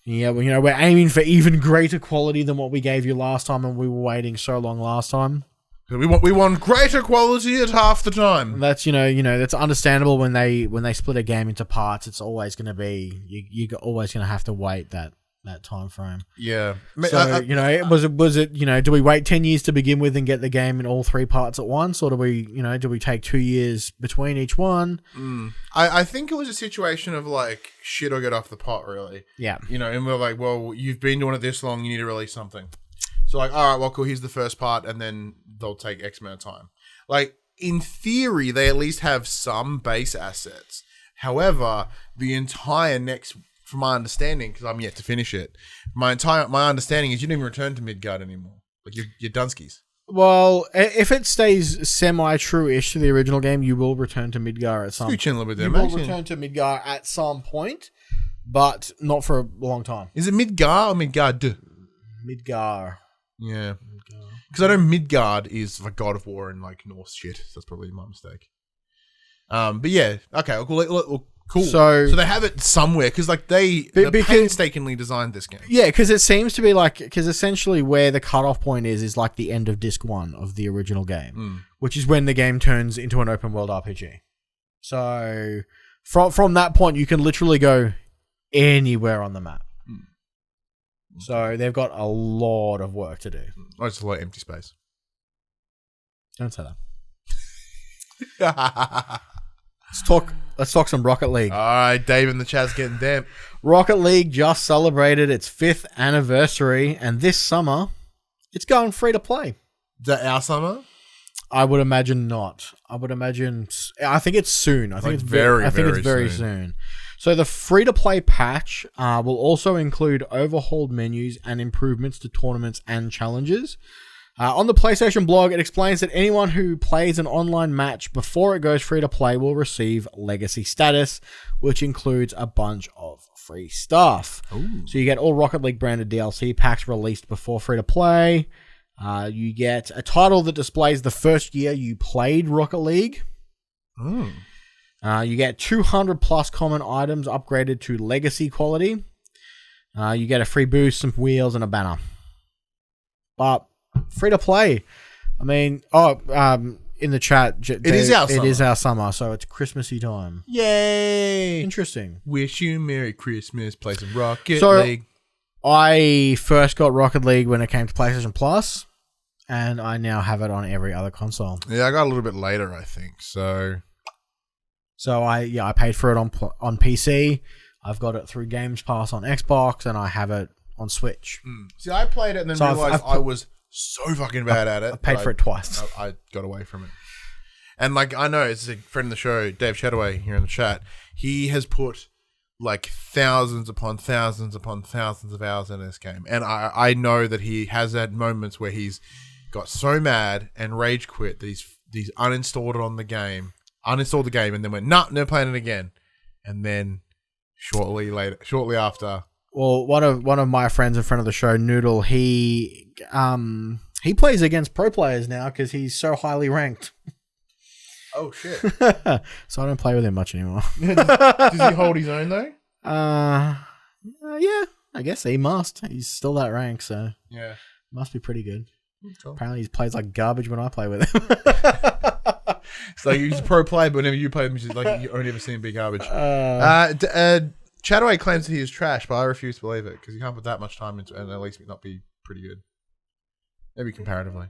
C: aiming for even greater quality than what we gave you last time, and we were waiting so long last time.
B: We want greater quality at half the time.
C: That's that's understandable when they split a game into parts. It's always going to be you're always going to have to wait that time frame.
B: Yeah.
C: So was it do we wait 10 years to begin with and get the game in all three parts at once, or do we take 2 years between each one?
B: I think it was a situation of like shit or get off the pot, really.
C: Yeah.
B: And we're like, well, you've been doing it this long, you need to release something. So like, all right, well, cool, here's the first part, and then they'll take X amount of time. Like, in theory, they at least have some base assets. However, the entire next, from my understanding, because I'm yet to finish it, my understanding is you don't even return to Midgard anymore. Like, you're Dunskies.
C: Well, if it stays semi-true-ish to the original game, you will return to Midgard at some point.
B: Scooch in a little bit there,
C: You will return to Midgard at some point, but not for a long time.
B: Is it Midgard or Midgard?
C: Midgard.
B: Yeah. Because I know Midgard is the god of war and like Norse shit. So that's probably my mistake. But yeah. Okay. Cool. So they have it somewhere because like they painstakingly designed this game.
C: Yeah, because it seems to be because essentially where the cutoff point is like the end of disc 1 of the original game, which is when the game turns into an open world RPG. So from that point, you can literally go anywhere on the map. So they've got a lot of work to do.
B: Oh, it's a lot of empty space.
C: Don't say that. Let's talk some Rocket League.
B: All right, Dave in the chat's getting damp.
C: Rocket League just celebrated its 5th anniversary, and this summer, it's going free to play.
B: Is that our summer?
C: I would imagine not. I think it's soon. I think it's very soon. So the free-to-play patch will also include overhauled menus and improvements to tournaments and challenges. On the PlayStation blog, it explains that anyone who plays an online match before it goes free-to-play will receive Legacy status, which includes a bunch of free stuff. Ooh. So you get all Rocket League branded DLC packs released before free-to-play. You get a title that displays the first year you played Rocket League.
B: Mm.
C: You get 200 plus common items upgraded to legacy quality. You get a free boost, some wheels, and a banner. But free to play. I mean, in the chat,
B: it is our summer,
C: so it's Christmassy time.
B: Yay!
C: Interesting.
B: Wish you Merry Christmas. Play some Rocket League.
C: I first got Rocket League when it came to PlayStation Plus, and I now have it on every other console.
B: Yeah, I got a little bit later, I think. So
C: I paid for it on PC. I've got it through Games Pass on Xbox, and I have it on Switch.
B: See, I played it and then realized I was so fucking bad at it.
C: I paid for it twice.
B: I got away from it. And like, I know it's a friend of the show, Dave Chataway, here in the chat. He has put like thousands upon thousands upon thousands of hours in this game. And I know that he has had moments where he's got so mad and rage quit that he's uninstalled the game, and then went, nah, never playing it again. And then shortly after.
C: Well, one of my friends in front of the show, Noodle, he plays against pro players now because he's so highly ranked.
B: Oh shit!
C: So I don't play with him much anymore.
B: Does he hold his own though?
C: Yeah, I guess he must. He's still that rank, so
B: yeah,
C: must be pretty good.
B: Cool.
C: Apparently, he plays like garbage when I play with him.
B: It's like he's a pro player, but whenever you play him, it's like you only ever see him be garbage. Chataway claims that he is trash, but I refuse to believe it because you can't put that much time into it and at least not be pretty good. Maybe comparatively.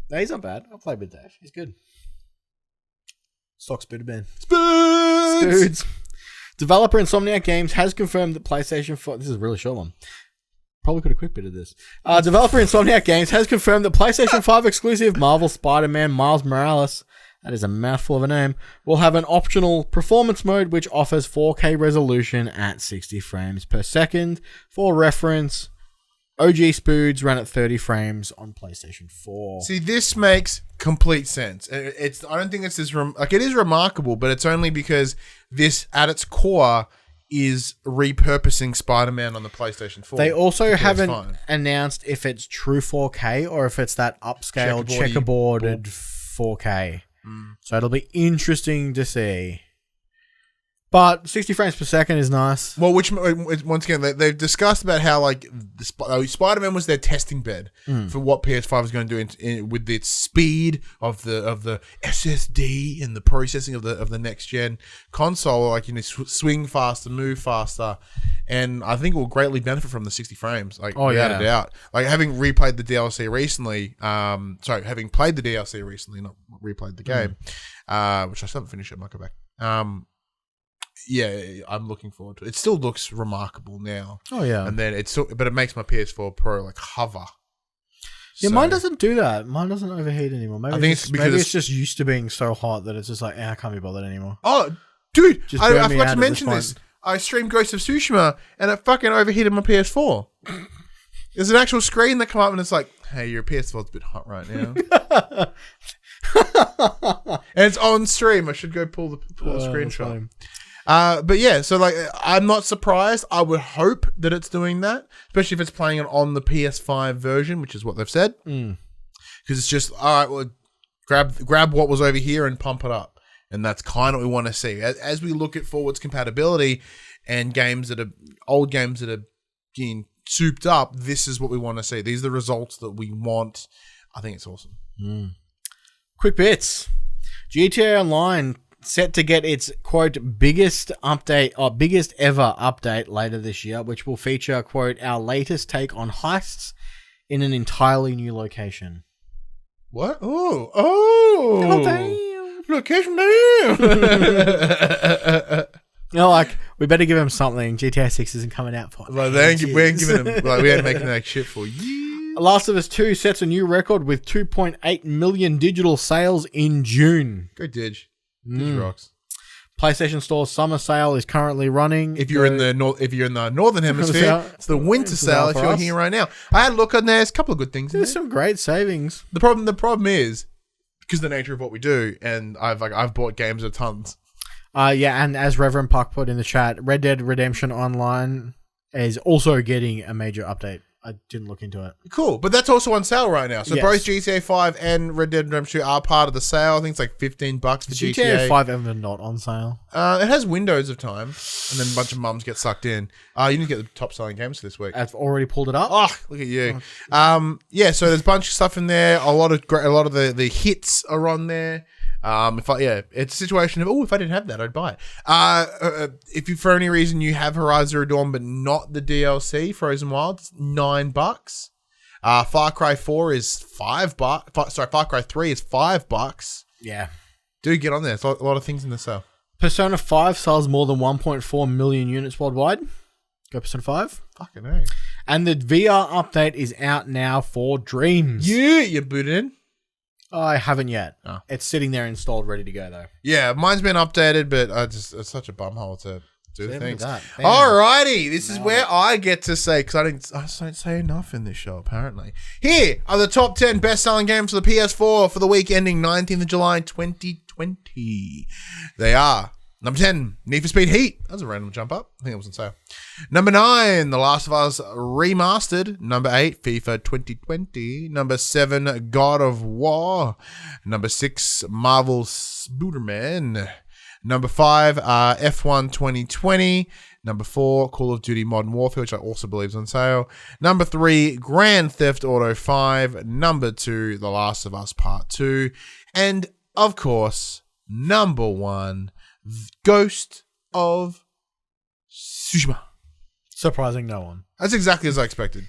C: No, he's not bad. I'll play with Dave. He's good. Stock Spooderman.
B: Spoods!
C: Developer Insomniac Games has confirmed that PlayStation 4... This is a really short one. Probably could have quick bit of this. Developer Insomniac Games has confirmed that PlayStation 5 exclusive Marvel Spider-Man Miles Morales, that is a mouthful of a name, will have an optional performance mode which offers 4K resolution at 60 frames per second. For reference, OG Spoods ran at 30 frames on PlayStation 4.
B: See, this makes complete sense. I don't think it's it is remarkable, but it's only because this, at its core, is repurposing Spider-Man on the PlayStation 4.
C: They also haven't announced if it's true 4K or if it's that upscaled checkerboarded 4K. So it'll be interesting to see. But 60 frames per second is nice.
B: Well, which once again they've discussed about how like Spider-Man was their testing bed for what PS5 is going to do with its speed of the SSD and the processing of the next gen console. Like, you know, swing faster, move faster, and I think it will greatly benefit from the 60 frames. Like, without a doubt. Like, having replayed the DLC recently, having played the DLC recently, not replayed the game, which I still haven't finished. I might go back. Yeah, I'm looking forward to it. It still looks remarkable now. Oh yeah, and then but it makes my PS4 Pro like hover.
C: Yeah, mine doesn't do that. Mine doesn't overheat anymore. Maybe it's just used to being so hot that it's just like, I can't be bothered anymore.
B: Oh, dude, I forgot to mention this. I streamed Ghost of Tsushima and it fucking overheated my PS4. There's an actual screen that come up and it's like, hey, your PS4's a bit hot right now. And it's on stream. I should go pull the screenshot. But yeah, so like, I'm not surprised. I would hope that it's doing that, especially if it's playing it on the PS5 version, which is what they've said. Because it's just, all right, well, grab what was over here and pump it up. And that's kind of what we want to see. As we look at forwards compatibility and old games that are getting souped up, this is what we want to see. These are the results that we want. I think it's awesome.
C: Quick bits. GTA Online set to get its, quote, biggest update, or biggest ever update later this year, which will feature, quote, our latest take on heists in an entirely new location.
B: What? Oh,
C: damn.
B: Location, damn.
C: You know, like, we better give him something. GTA 6 isn't coming out for
B: like, we ain't giving him, like, we ain't making that shit for years.
C: Last of Us 2 sets a new record with 2.8 million digital sales in June.
B: Go Dig. Dig rocks.
C: PlayStation Store's summer sale is currently running.
B: If you're in the northern hemisphere, it's the winter sale. If you're here right now, I had a look on there. There's a couple of good things.
C: There's some great savings.
B: The problem is because of the nature of what we do, and I've bought games a tons.
C: Yeah, and as Reverend Puck put in the chat, Red Dead Redemption Online is also getting a major update. I didn't look into it. Cool,
B: but that's also on sale right now. So both GTA 5 and Red Dead Redemption 2 are part of the sale. I think it's like $15 for GTA.
C: GTA 5 ever not on sale?
B: It has windows of time, and then a bunch of mums get sucked in. You need to get the top selling games for this week.
C: I've already pulled it up.
B: Oh, look at you. Yeah, so there's a bunch of stuff in there. A lot of the hits are on there. It's a situation of, if I didn't have that, I'd buy it. If you, for any reason, you have Horizon Zero Dawn, but not the DLC, Frozen Wilds, $9. Far Cry 4 is $5. Sorry, Far Cry 3 is $5.
C: Yeah.
B: Do get on there. There's a lot of things in the sale.
C: Persona 5 sells more than 1.4 million units worldwide. Go Persona 5.
B: Fucking A.
C: And the VR update is out now for Dreams.
B: Yeah, you booted in.
C: I haven't yet.
B: Oh.
C: It's sitting there installed, ready to go, though.
B: Yeah, mine's been updated, but it's such a bumhole to do things. Alrighty, this is where I get to say, because I don't say enough in this show, apparently. Here are the top 10 best-selling games for the PS4 for the week ending 19th of July, 2020. They are: number 10, Need for Speed Heat. That was a random jump up. I think it was on sale. Number 9, The Last of Us Remastered. Number 8, FIFA 2020. Number 7, God of War. Number 6, Marvel Spider-Man. Number 5, F1 2020. Number 4, Call of Duty Modern Warfare, which I also believe is on sale. Number 3, Grand Theft Auto 5. Number 2, The Last of Us Part 2. And, of course, number 1, Ghost of Tsushima.
C: Surprising no one.
B: That's exactly as I expected.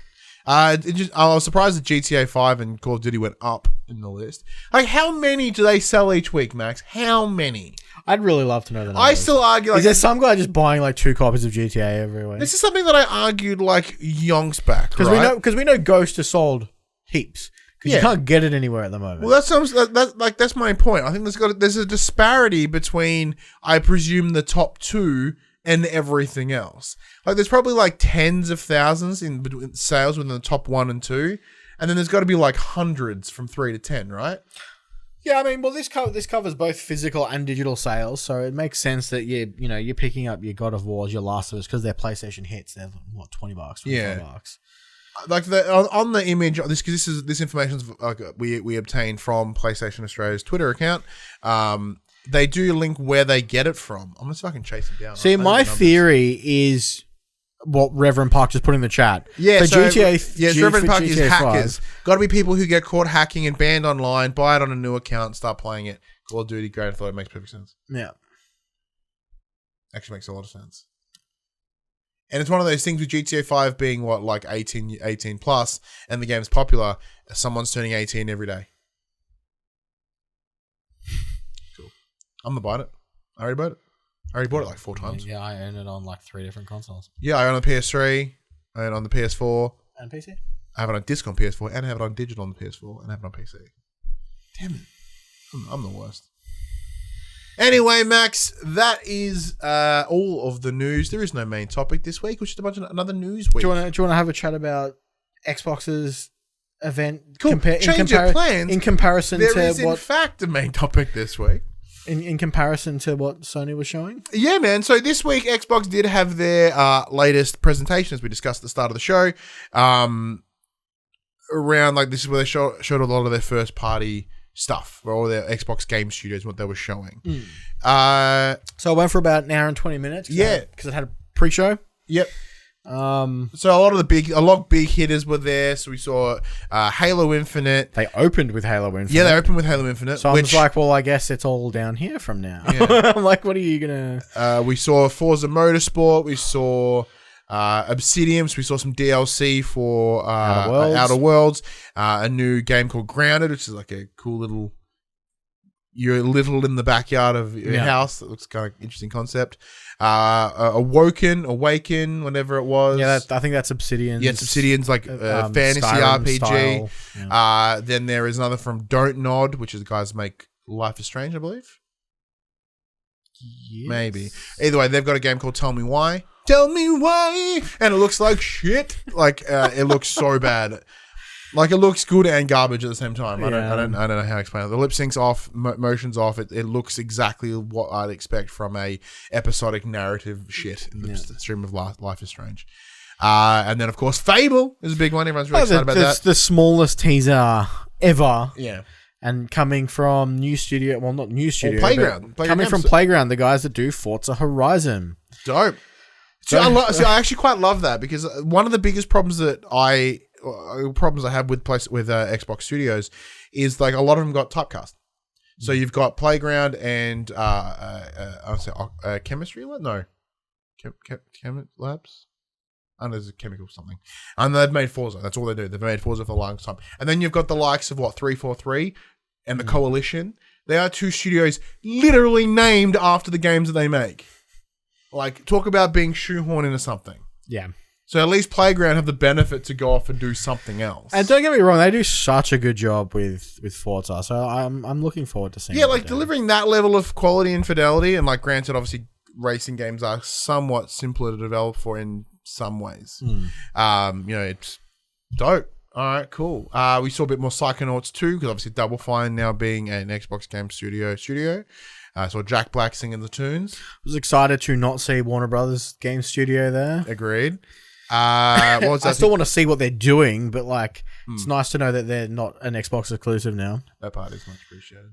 B: I was surprised that GTA 5 and Call of Duty went up in the list. Like, how many do they sell each week, Max? How many?
C: I'd really love to know the numbers.
B: I still argue like
C: is there some guy just buying like 2 copies of GTA every week?
B: this is something that I argued like yonks back,
C: Because we know Ghost has sold heaps. Because you can't get it anywhere at the moment.
B: Well, that's my point. I think there's a disparity between, I presume, the top 2 and everything else. Like there's probably like tens of thousands in between sales within the top 1 and 2, and then there's got to be like hundreds from 3 to 10, right?
C: Yeah, I mean, well, this covers both physical and digital sales, so it makes sense that you're picking up your God of Wars, your Last of Us, because they're PlayStation hits. They're what, $20, $25.
B: Like on the image, this information's like we obtained from PlayStation Australia's Twitter account. They do link where they get it from. I'm just fucking chasing down.
C: See, my theory is what Reverend Park just put in the chat.
B: Yeah,
C: so
B: GTA. Yes, Reverend Park is hackers.
C: 5.
B: Got to be people who get caught hacking and banned online, buy it on a new account, start playing it. Call of Duty, Grand Theft Auto, makes perfect sense.
C: Yeah,
B: actually makes a lot of sense. And it's one of those things with GTA 5 being what, like 18 plus, and the game's popular. Someone's turning 18 every day. Cool. I'm gonna buy it. I already bought it. I already bought it like 4 times.
C: Yeah, I own it on like 3 different consoles.
B: Yeah, I own it on the PS3, I own it on the PS4.
C: And PC?
B: I have it on disc on PS4, and I have it on digital on the PS4, and I have it on PC. Damn it. I'm the worst. Anyway, Max, that is all of the news. There is no main topic this week, which is another news week.
C: Do you want to have a chat about Xbox's event?
B: Cool. Change your plans.
C: In comparison
B: there
C: to
B: is, in fact, a main topic this week.
C: In comparison to what Sony was showing?
B: Yeah, man. So this week, Xbox did have their latest presentation, as we discussed at the start of the show. Around, like, this is where they showed a lot of their first-party stuff, for all their Xbox game studios, what they were showing.
C: So it went for about an hour and 20 minutes.
B: Yeah.
C: Because it had a pre-show.
B: Yep. So a lot of big hitters were there. So we saw Halo Infinite.
C: They opened with Halo Infinite.
B: Yeah, they opened with Halo Infinite.
C: So I was like, well, I guess it's all down here from now.
B: Yeah.
C: I'm like, what are you gonna?
B: We saw Forza Motorsport. We saw Obsidian. So we saw some DLC for Outer Worlds. A new game called Grounded, which is like a cool little. You're little in the backyard of your house. That looks kind of interesting concept. Awaken, whatever it was.
C: Yeah, I think that's Obsidian.
B: Yeah, it's Obsidian's like fantasy
C: Skyrim
B: RPG.
C: style. Yeah.
B: Then there is another from Don't Nod, which is the guys who make Life is Strange, I believe.
C: Yes.
B: Maybe. Either way, they've got a game called Tell Me Why. Tell me why, and it looks like shit. Like it looks so bad. Like it looks good and garbage at the same time. I don't know how to explain it. The lip sync's off, motion's off. It looks exactly what I'd expect from a episodic narrative shit in the stream of Life is Strange. And then of course Fable is a big one. Everyone's really excited about that.
C: It's the smallest teaser ever.
B: Yeah.
C: And coming from new studio, well, not new studio,
B: Playground.
C: Coming from Playground, the guys that do Forza Horizon.
B: Dope. So I actually quite love that, because one of the biggest problems that I have with Xbox Studios is like a lot of them got typecast. So you've got Playground and Chemistry Lab? No. Chem Labs? And there's a chemical something. And they've made Forza. That's all they do. They've made Forza for the longest time. And then you've got the likes of 343 and the Coalition. They are 2 studios literally named after the games that they make. Like, talk about being shoehorned into something. Yeah. So at least Playground have the benefit to go off and do something else.
C: And don't get me wrong, they do such a good job with Forza. So I'm looking forward to seeing.
B: Yeah, like delivering that level of quality and fidelity, and like granted, obviously racing games are somewhat simpler to develop for in some ways. It's dope. All right, cool. We saw a bit more Psychonauts 2, because obviously Double Fine now being an Xbox Game Studio. Saw Jack Black singing the tunes.
C: I was excited to not see Warner Brothers Game Studio there.
B: Agreed. What was that?
C: I still want to see what they're doing, but like, it's nice to know that they're not an Xbox exclusive now.
B: That part is much appreciated.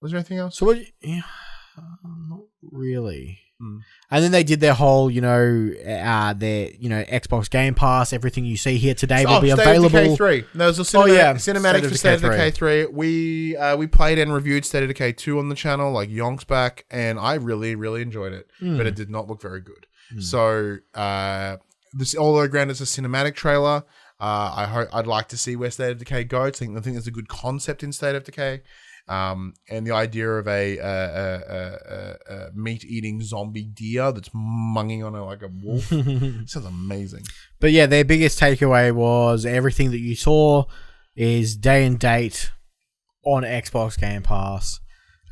B: Was there anything else?
C: So what? Not really. And then they did their whole, Xbox Game Pass. Everything you see here today will be available.
B: State of Decay 3. There was a cinematic for State of Decay 3. We played and reviewed State of Decay 2 on the channel, like yonks back, and I really, really enjoyed it. But it did not look very good. So, although granted it's a cinematic trailer, I'd like to see where State of Decay goes. I think there's a good concept in State of Decay. And the idea of a meat-eating zombie deer that's munging on like a wolf sounds amazing.
C: But yeah, their biggest takeaway was everything that you saw is day and date on Xbox Game Pass.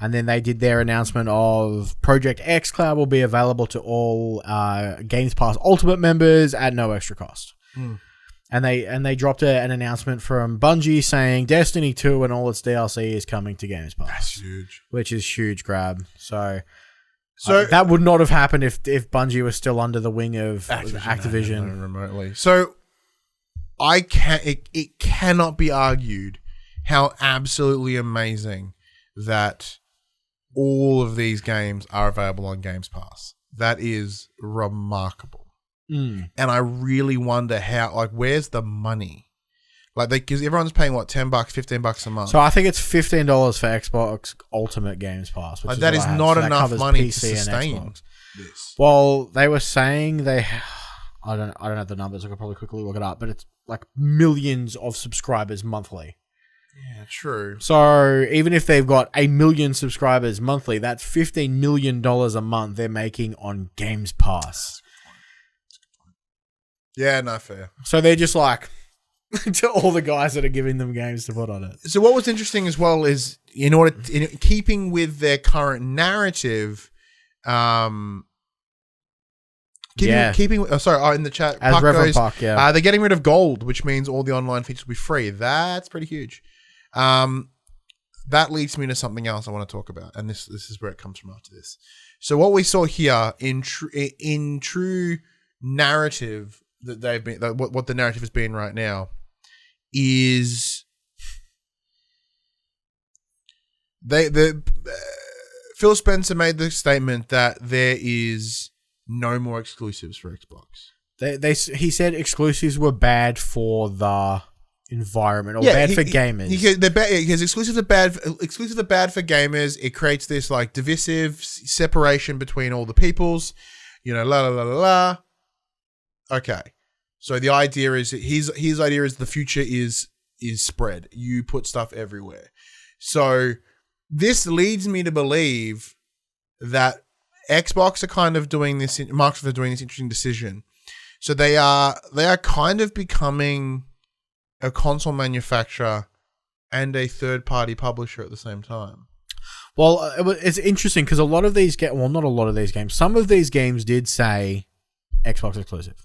C: And then they did their announcement of Project X Cloud will be available to all Games Pass Ultimate members at no extra cost. And they dropped an announcement from Bungie saying Destiny 2 and all its DLC is coming to Games Pass.
B: That's huge.
C: Which is huge grab. So that would not have happened if Bungie was still under the wing of Activision.
B: Remotely. So it cannot be argued how absolutely amazing that all of these games are available on Games Pass. That is remarkable. And I really wonder where's the money? Because everyone's paying what, $10, $15 a month.
C: So I think it's $15 for Xbox Ultimate Games Pass. Which
B: that is not enough money to sustain this.
C: Well, they were saying I don't have the numbers. I could probably quickly look it up, but it's like millions of subscribers monthly.
B: Yeah, true.
C: So even if they've got 1 million subscribers monthly, that's $15 million a month they're making on Games Pass.
B: Yeah, no, fair.
C: So they're just like to all the guys that are giving them games to put on it.
B: So what was interesting as well is in keeping with their current narrative, in the chat,
C: as
B: Puck
C: Reverend
B: goes,
C: Puck, yeah.
B: they're getting rid of gold, which means all the online features will be free. That's pretty huge. That leads me to something else I want to talk about, and this is where it comes from after this. So what we saw here in true narrative that they've been, what the narrative has been right now, is Phil Spencer made the statement that there is no more exclusives for Xbox.
C: He said exclusives were bad for the environment or bad for gamers.
B: Because exclusives are bad. Exclusives are bad for gamers. It creates this like divisive separation between all the peoples. La la la la la. Okay, so the idea is his idea is the future is spread. You put stuff everywhere. So this leads me to believe that Xbox are kind of doing this. Microsoft are doing this interesting decision. So they are kind of becoming a console manufacturer and a third-party publisher at the same time.
C: Well, it's interesting because a lot of these not a lot of these games. Some of these games did say Xbox exclusive.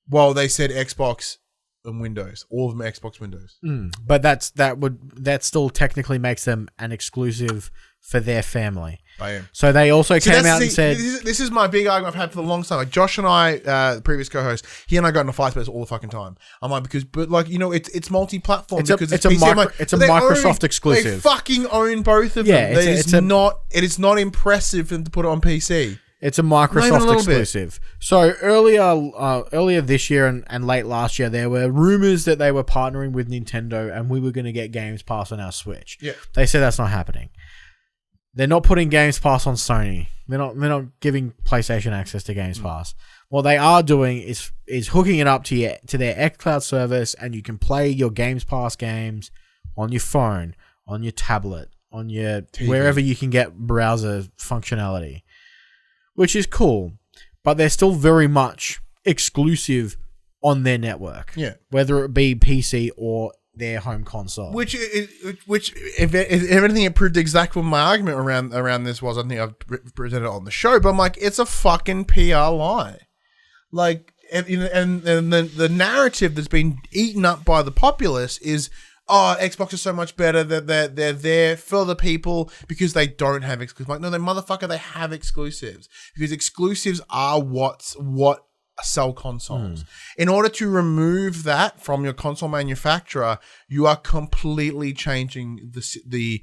B: Well, they said Xbox and Windows. All of them are Xbox Windows.
C: But that still technically makes them an exclusive for their family.
B: I am.
C: So they also came out and said...
B: This is my big argument I've had for the longest time. Like Josh and I, the previous co-host, he and I got in a fight about this all the fucking time. I'm like, it's multi-platform.
C: It's a Microsoft exclusive.
B: They fucking own both of them. It is not impressive for them to put it on PC.
C: It's a Microsoft exclusive. So earlier this year and late last year, there were rumors that they were partnering with Nintendo and we were going to get Games Pass on our Switch.
B: Yeah.
C: They said that's not happening. They're not putting Games Pass on Sony. They're not giving PlayStation access to Games Pass. What they are doing is hooking it up to their xCloud service, and you can play your Games Pass games on your phone, on your tablet, on your TV. Wherever you can get browser functionality. Which is cool, but they're still very much exclusive on their network.
B: Yeah. Whether
C: it be PC or their home console.
B: Which if anything, it proved exactly what my argument around this was. I think I've presented it on the show, but I'm like, it's a fucking PR lie. Like, and the narrative that's been eaten up by the populace is, oh, Xbox is so much better that they're there for the people because they don't have exclusives. Like, no, motherfucker, they have exclusives because exclusives are what sell consoles. In order to remove that from your console manufacturer, you are completely changing the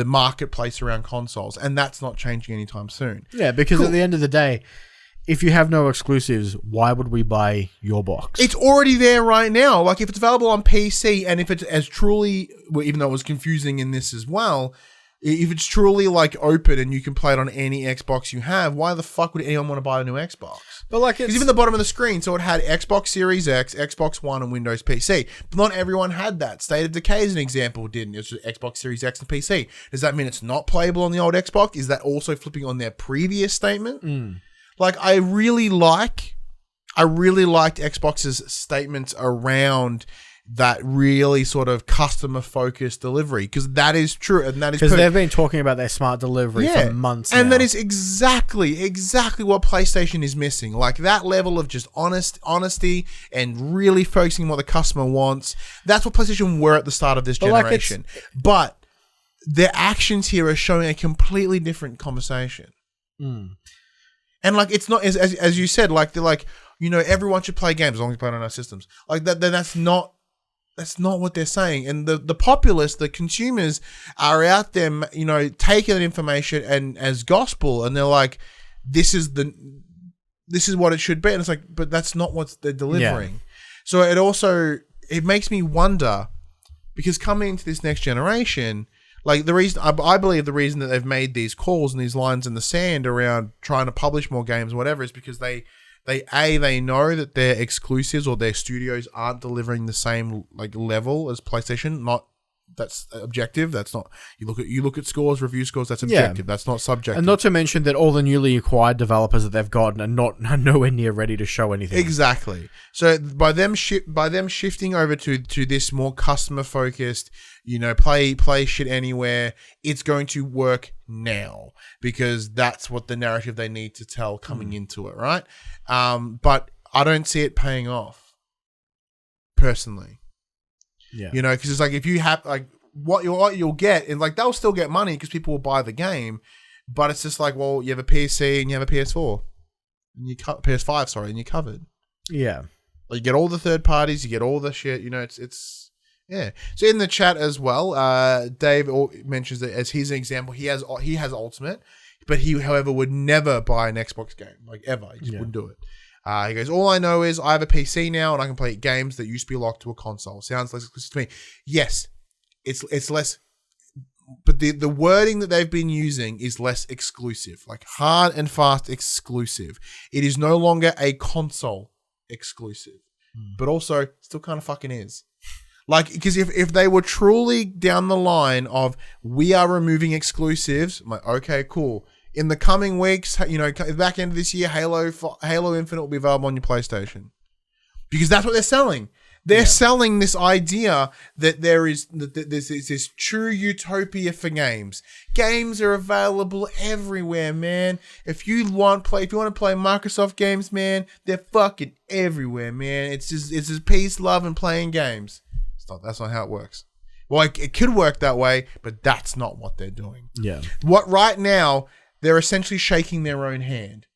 B: marketplace around consoles, and that's not changing anytime soon.
C: Yeah, because at the end of the day, if you have no exclusives, why would we buy your box?
B: It's already there right now. Like, if it's available on PC and if it's as truly, well, even though it was confusing in this as well, If it's truly like open and you can play it on any Xbox you have, why the fuck would anyone want to buy a new Xbox?
C: But like,
B: Because even the bottom of the screen, so it had Xbox Series X, Xbox One, and Windows PC. But not everyone had that. State of Decay, as an example, didn't. It was just Xbox Series X and PC. Does that mean it's not playable on the old Xbox? Is that also flipping on their previous statement? Like, I really liked Xbox's statements around that really sort of customer-focused delivery, because that is true, and that is
C: because they've been talking about their smart delivery for months now.
B: And that is exactly what PlayStation is missing. Like, that level of just honesty and really focusing on what the customer wants. That's what PlayStation were at the start of this generation. But their actions here are showing a completely different conversation. And like, it's not as you said, like, they're like, you know, everyone should play games as long as you play it on our systems. Like that, then that's not what they're saying. And the populace, the consumers, are out there, you know, taking that information and as gospel, and they're like, this is what it should be. And it's like, but that's not what they're delivering. Yeah. So it makes me wonder, because coming into this next generation, like, the reason I believe the reason that they've made these calls and these lines in the sand around trying to publish more games, whatever, is because they know that their exclusives or their studios aren't delivering the same like level as PlayStation. That's objective. That's not, you look at scores, review scores. That's objective. That's not subjective.
C: And not to mention that all the newly acquired developers that they've gotten are nowhere near ready to show anything.
B: Exactly. So by them shifting over to this more customer focused, you know, play shit anywhere, it's going to work now, because that's what the narrative they need to tell coming into it, right? But I don't see it paying off, personally. Yeah, you know, because it's like, if you have like what you'll get, and like, they'll still get money because people will buy the game, but it's just like, well, you have a PC and you have a PS4 and PS5, sorry, and you're covered. Yeah, like, you get all the third parties, you get all the shit. You know, it's yeah. So in the chat as well, Dave mentions that as his example, he has Ultimate, but he, however, would never buy an Xbox game, like, ever. He just wouldn't do it. He goes, all I know is I have a PC now and I can play games that used to be locked to a console. Sounds less exclusive to me. Yes, it's less, but the wording that they've been using is less exclusive, like hard and fast exclusive. It is no longer a console exclusive, but also still kind of fucking is. Like, because if they were truly down the line of, we are removing exclusives, I'm like, okay, cool. In the coming weeks, you know, back end of this year, Halo Infinite will be available on your PlayStation, because that's what they're selling. They're selling this idea that there's this true utopia for games. Games are available everywhere, man. If you want to play Microsoft games, man, they're fucking everywhere, man. It's just peace, love, and playing games. That's not how it works. Well, it could work that way, but that's not what they're doing. Yeah. What right now, they're essentially shaking their own hand.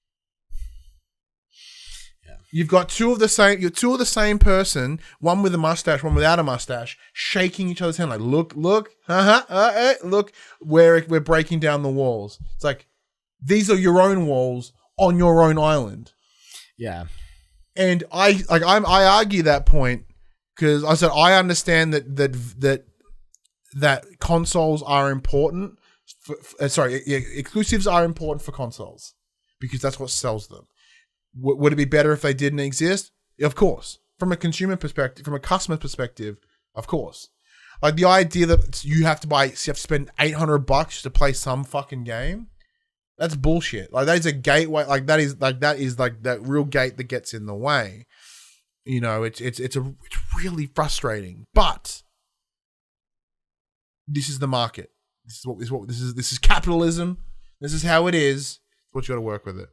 B: Yeah. You've got two of the same person, one with a mustache, one without a mustache, shaking each other's hand like, look, look, we're breaking down the walls. It's like, these are your own walls on your own island. Yeah. And I argue that point, because I said I understand that consoles are important. Exclusives are important for consoles, because that's what sells them. Would it be better if they didn't exist? Of course. From a consumer perspective, from a customer perspective, of course. Like, the idea that you have to spend $800 to play some fucking game, that's bullshit. Like, that is a gateway. Like, that is that real gate that gets in the way. You know, it's really frustrating, but this is the market. This is capitalism. This is how it is. It's what you got to work with it.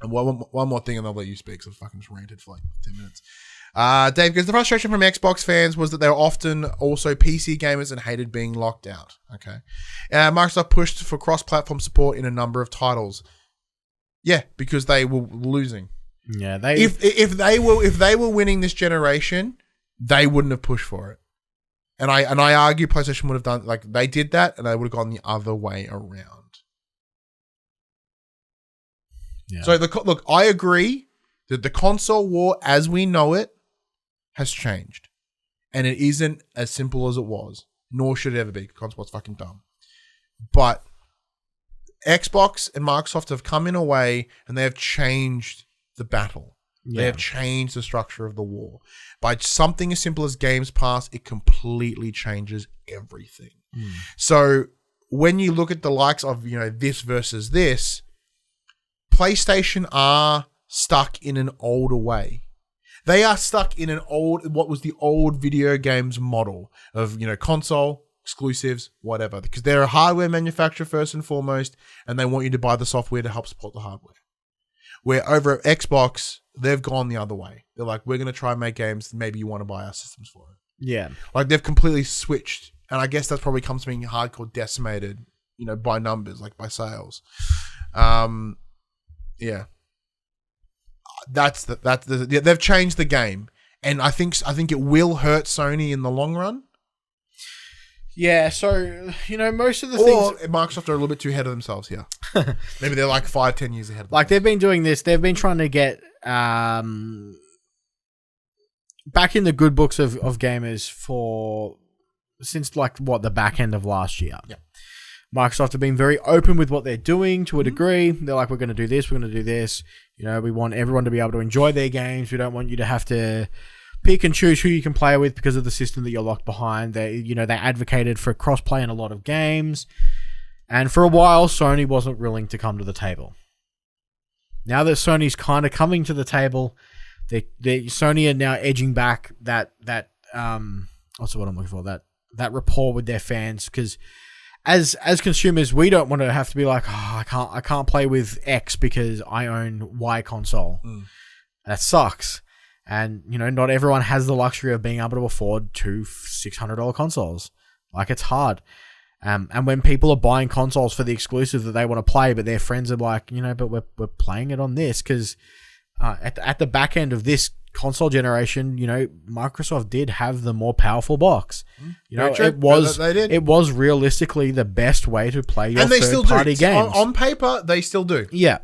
B: And one more thing, and I'll let you speak. So I fucking just ranted for like 10 minutes. Dave goes, the frustration from Xbox fans was that they were often also PC gamers and hated being locked out. Okay, Microsoft pushed for cross-platform support in a number of titles. Yeah, because they were losing. Yeah, if they were winning this generation, they wouldn't have pushed for it. And I argue PlayStation would have done, like, they did that, and they would have gone the other way around. Yeah. So look, I agree that the console war as we know it has changed, and it isn't as simple as it was. Nor should it ever be. Console's fucking dumb. But Xbox and Microsoft have come in a way and they have changed the battle. They have changed the structure of the war. By something as simple as Games Pass, it completely changes everything. So when you look at the likes of, this versus this, PlayStation are stuck in an older way. They are stuck in what was the old video games model of, console, exclusives, whatever, because they're a hardware manufacturer first and foremost, and they want you to buy the software to help support the hardware. Where over at Xbox, they've gone the other way. They're like, we're going to try and make games. Maybe you want to buy our systems for it.
C: Yeah.
B: Like they've completely switched. And I guess that's probably comes to being hardcore decimated, by numbers, like by sales. Yeah. They've changed the game. And I think it will hurt Sony in the long run.
C: Yeah, so, most of the
B: or
C: things...
B: Microsoft are a little bit too ahead of themselves here. Maybe they're like 5-10 years ahead of
C: Like, they've been doing this. They've been trying to get back in the good books of gamers since, the back end of last year.
B: Yeah.
C: Microsoft have been very open with what they're doing to a degree. They're like, we're going to do this, we're going to do this. We want everyone to be able to enjoy their games. We don't want you to have to pick and choose who you can play with because of the system that you're locked behind. They advocated for cross-play in a lot of games. And for a while, Sony wasn't willing to come to the table. Now that Sony's kind of coming to the table, Sony are now edging back that what's the word I'm looking for? That rapport with their fans, because as consumers, we don't want to have to be like, I can't play with X because I own Y console. That sucks. And, not everyone has the luxury of being able to afford two $600 consoles. Like, it's hard. And when people are buying consoles for the exclusive that they want to play, but their friends are like, but we're playing it on this because at the back end of this console generation, Microsoft did have the more powerful box. It was realistically the best way to play your third-party games.
B: On paper, they still do.
C: Yeah.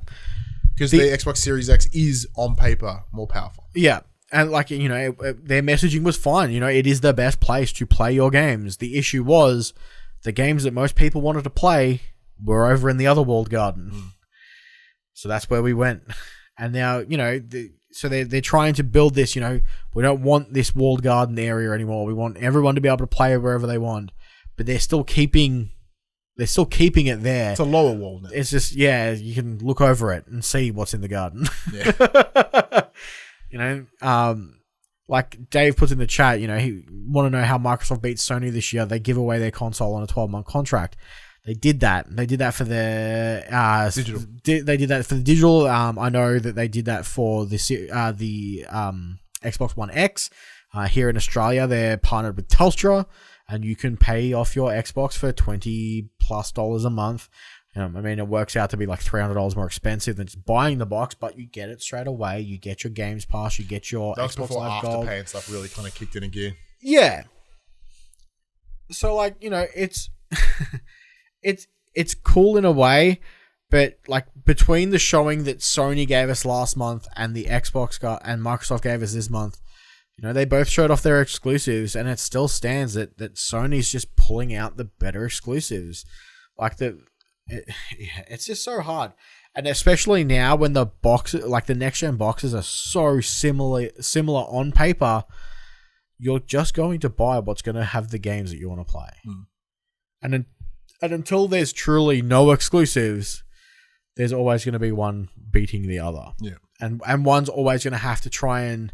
B: Because the Xbox Series X is, on paper, more powerful.
C: Yeah. And, their messaging was fine. It is the best place to play your games. The issue was the games that most people wanted to play were over in the other walled garden. So that's where we went. And now, so they're trying to build this, we don't want this walled garden area anymore. We want everyone to be able to play wherever they want. But they're still keeping it there.
B: It's a lower wall now.
C: It's just, you can look over it and see what's in the garden.
B: Yeah.
C: Like Dave puts in the chat, he want to know how Microsoft beats Sony this year. They give away their console on a 12-month contract. They did that. They did that for their
B: digital.
C: They did that for the digital. I know that they did that for the Xbox One X. Here in Australia, they're partnered with Telstra, and you can pay off your Xbox for $20+ a month. It works out to be like $300 more expensive than just buying the box, but you get it straight away. You get your Games Pass, you get your
B: That's
C: Xbox
B: before
C: Live Gold.
B: Afterpay and stuff really kind of kicked in gear.
C: Yeah. So it's it's cool in a way, but between the showing that Sony gave us last month and the Xbox and Microsoft gave us this month, they both showed off their exclusives, and it still stands that Sony's just pulling out the better exclusives. It's just so hard. And especially now when the boxes, the next gen boxes are so similar on paper, you're just going to buy what's going to have the games that you want to play. And until there's truly no exclusives, there's always going to be one beating the other.
B: Yeah.
C: And one's always going to have to try and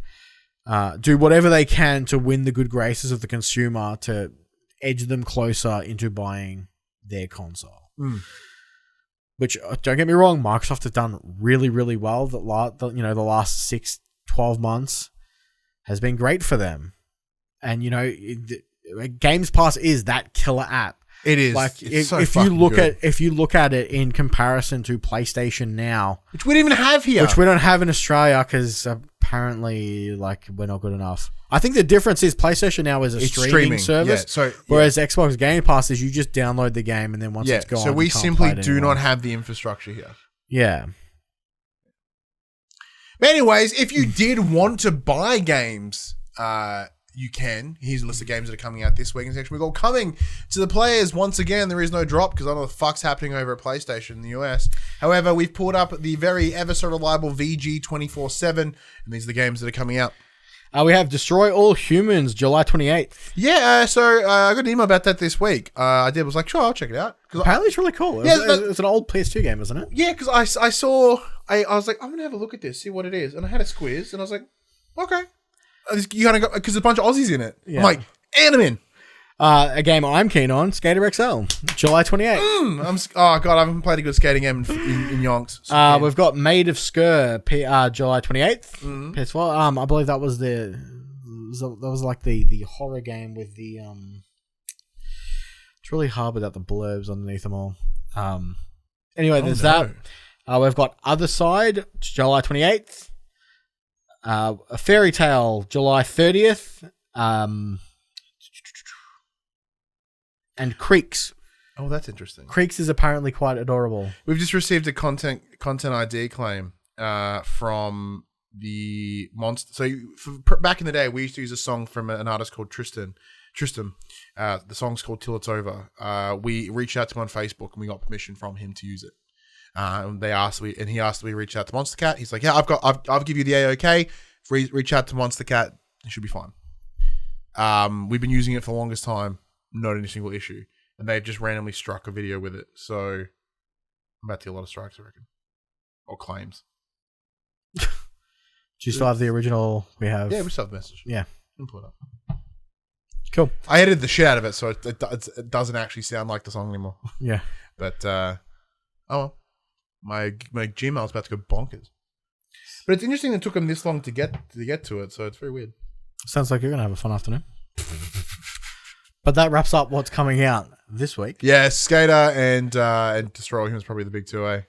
C: do whatever they can to win the good graces of the consumer to edge them closer into buying their console. Which, don't get me wrong, Microsoft has done really, really well. The last 6-12 months has been great for them. And, Games Pass is that killer app.
B: It is.
C: If you look at it in comparison to PlayStation Now,
B: which we don't even have here,
C: which we don't have in Australia because apparently we're not good enough. I think the difference is PlayStation Now is a streaming service, whereas Xbox Game Pass is you just download the game and then once it's gone.
B: So we simply do not have the infrastructure here.
C: Yeah.
B: But anyways, if you did want to buy games, you can. Here's a list of games that are coming out this week in the section. We've got coming to the players. Once again, there is no drop because I don't know what the fuck's happening over at PlayStation in the US. However, we've pulled up the very ever so reliable VG 24/7, and these are the games that are coming out.
C: We have Destroy All Humans, July 28th.
B: Yeah, so I got an email about that this week. I was like, sure, I'll check it out.
C: Apparently it's really cool. It's an old PS2 game, isn't it?
B: Yeah, because I saw, I was like, I'm going to have a look at this, see what it is. And I had a squiz, and I was like, okay. You kind of got, because there's a bunch of Aussies in it. Yeah. I'm like, and I'm in.
C: A game I'm keen on, Skater XL, July 28th.
B: Oh, God, I haven't played a good skating game in yonks. So
C: we've got Maid of Sker, July 28th. PS4. I believe that was like the horror game with the it's really hard without the blurbs underneath them all. Anyway, there's that. We've got Other Side, July 28th. A Fairy Tale, July 30th. And Creeks.
B: Oh, that's interesting.
C: Creeks is apparently quite adorable.
B: We've just received a content ID claim from the monster. So back in the day, we used to use a song from an artist called Tristan. The song's called Till It's Over. We reached out to him on Facebook and we got permission from him to use it. He asked that we reach out to Monster Cat. He's like, yeah, I'll give you the AOK. Reach out to Monster Cat. It should be fine. We've been using it for the longest time. Not any single issue. And they've just randomly struck a video with it. So I'm about to get a lot of strikes, I reckon. Or claims.
C: Do you still have the original we have?
B: Yeah, we still have the message.
C: Yeah.
B: I'll pull it up.
C: Cool.
B: I edited the shit out of it, so it doesn't actually sound like the song anymore.
C: Yeah.
B: But, oh well. My Gmail's about to go bonkers. But it's interesting it took them this long to get to it, so it's very weird.
C: Sounds like you're going to have a fun afternoon. But that wraps up what's coming out this week.
B: Yeah, Skater and Destroy All Humans probably the big two, eh?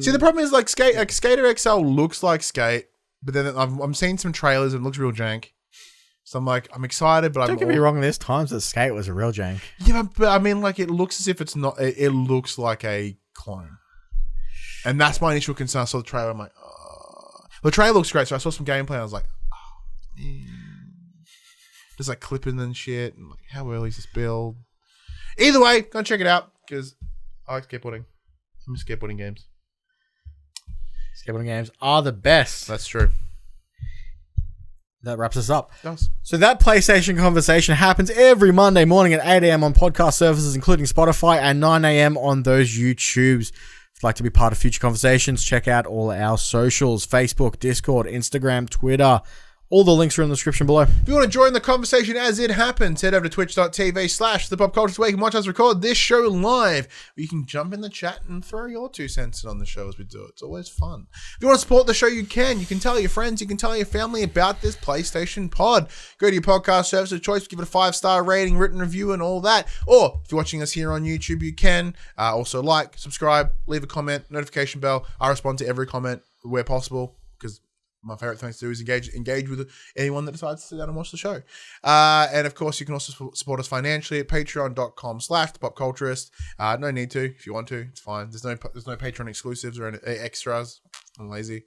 B: See, the problem is like Skater XL looks like Skate, but then I'm seeing some trailers and it looks real jank. So I'm like, I'm excited, but
C: don't get me wrong. There's times that Skate was a real jank.
B: Yeah, but I mean, like it looks as if it's not. It looks like a clone, and that's my initial concern. I saw the trailer. I'm like, oh. The trailer looks great. So I saw some gameplay. And I was like, oh, man. There's like clipping and shit, and like how early is this build? Either way, go and check it out because I like skateboarding. I'm skateboarding games.
C: Skateboarding games are the best.
B: That's true.
C: That wraps us up.
B: It does.
C: So that PlayStation conversation happens every Monday morning at 8 a.m. on podcast services, including Spotify, and 9 a.m. on those YouTubes. If you'd like to be part of future conversations, check out all our socials: Facebook, Discord, Instagram, Twitter. All the links are in the description below.
B: If you want to join the conversation as it happens, head over to twitch.tv/thepopculture so we can watch us record this show live. You can jump in the chat and throw your 2 cents in on the show as we do it. It's always fun. If you want to support the show, you can. You can tell your friends, you can tell your family about this PlayStation pod. Go to your podcast service of choice, give it a 5-star rating, written review, and all that. Or if you're watching us here on YouTube, you can also like, subscribe, leave a comment, notification bell. I respond to every comment where possible because my favorite thing to do is engage with anyone that decides to sit down and watch the show. And of course, you can also support us financially at patreon.com/thepopculturist. No need to. If you want to, it's fine. There's no Patreon exclusives or any extras. I'm lazy.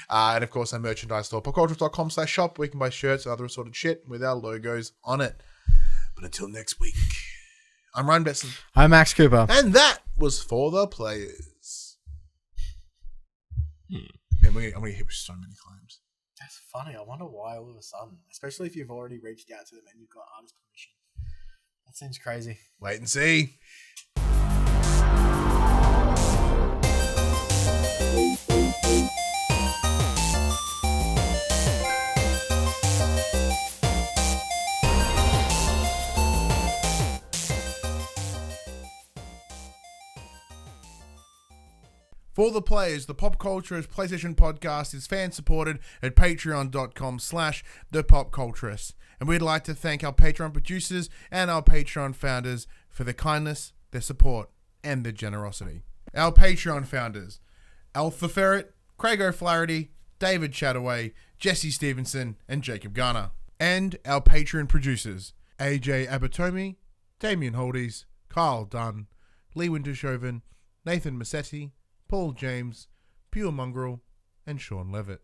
B: And of course, our merchandise store, popculturist.com/shop, where you can buy shirts and other assorted shit with our logos on it. But until next week, I'm Ryan Besson.
C: I'm Max Cooper.
B: And that was For the Players. Man, I'm going to hit with so many claims.
C: That's funny. I wonder why all of a sudden. Especially if you've already reached out to them and you've got artist permission. That seems crazy.
B: Wait and see. For the Players, the Pop Culturist PlayStation podcast is fan-supported at patreon.com/thepopculturist. And we'd like to thank our Patreon producers and our Patreon founders for their kindness, their support, and their generosity. Our Patreon founders: Alpha Ferret, Craig O'Flaherty, David Chataway, Jesse Stevenson, and Jacob Garner. And our Patreon producers: AJ Abatomi, Damien Holdies, Kyle Dunn, Lee Wintershoven, Nathan Massetti, Paul James, Pure Mongrel, and Sean Levitt.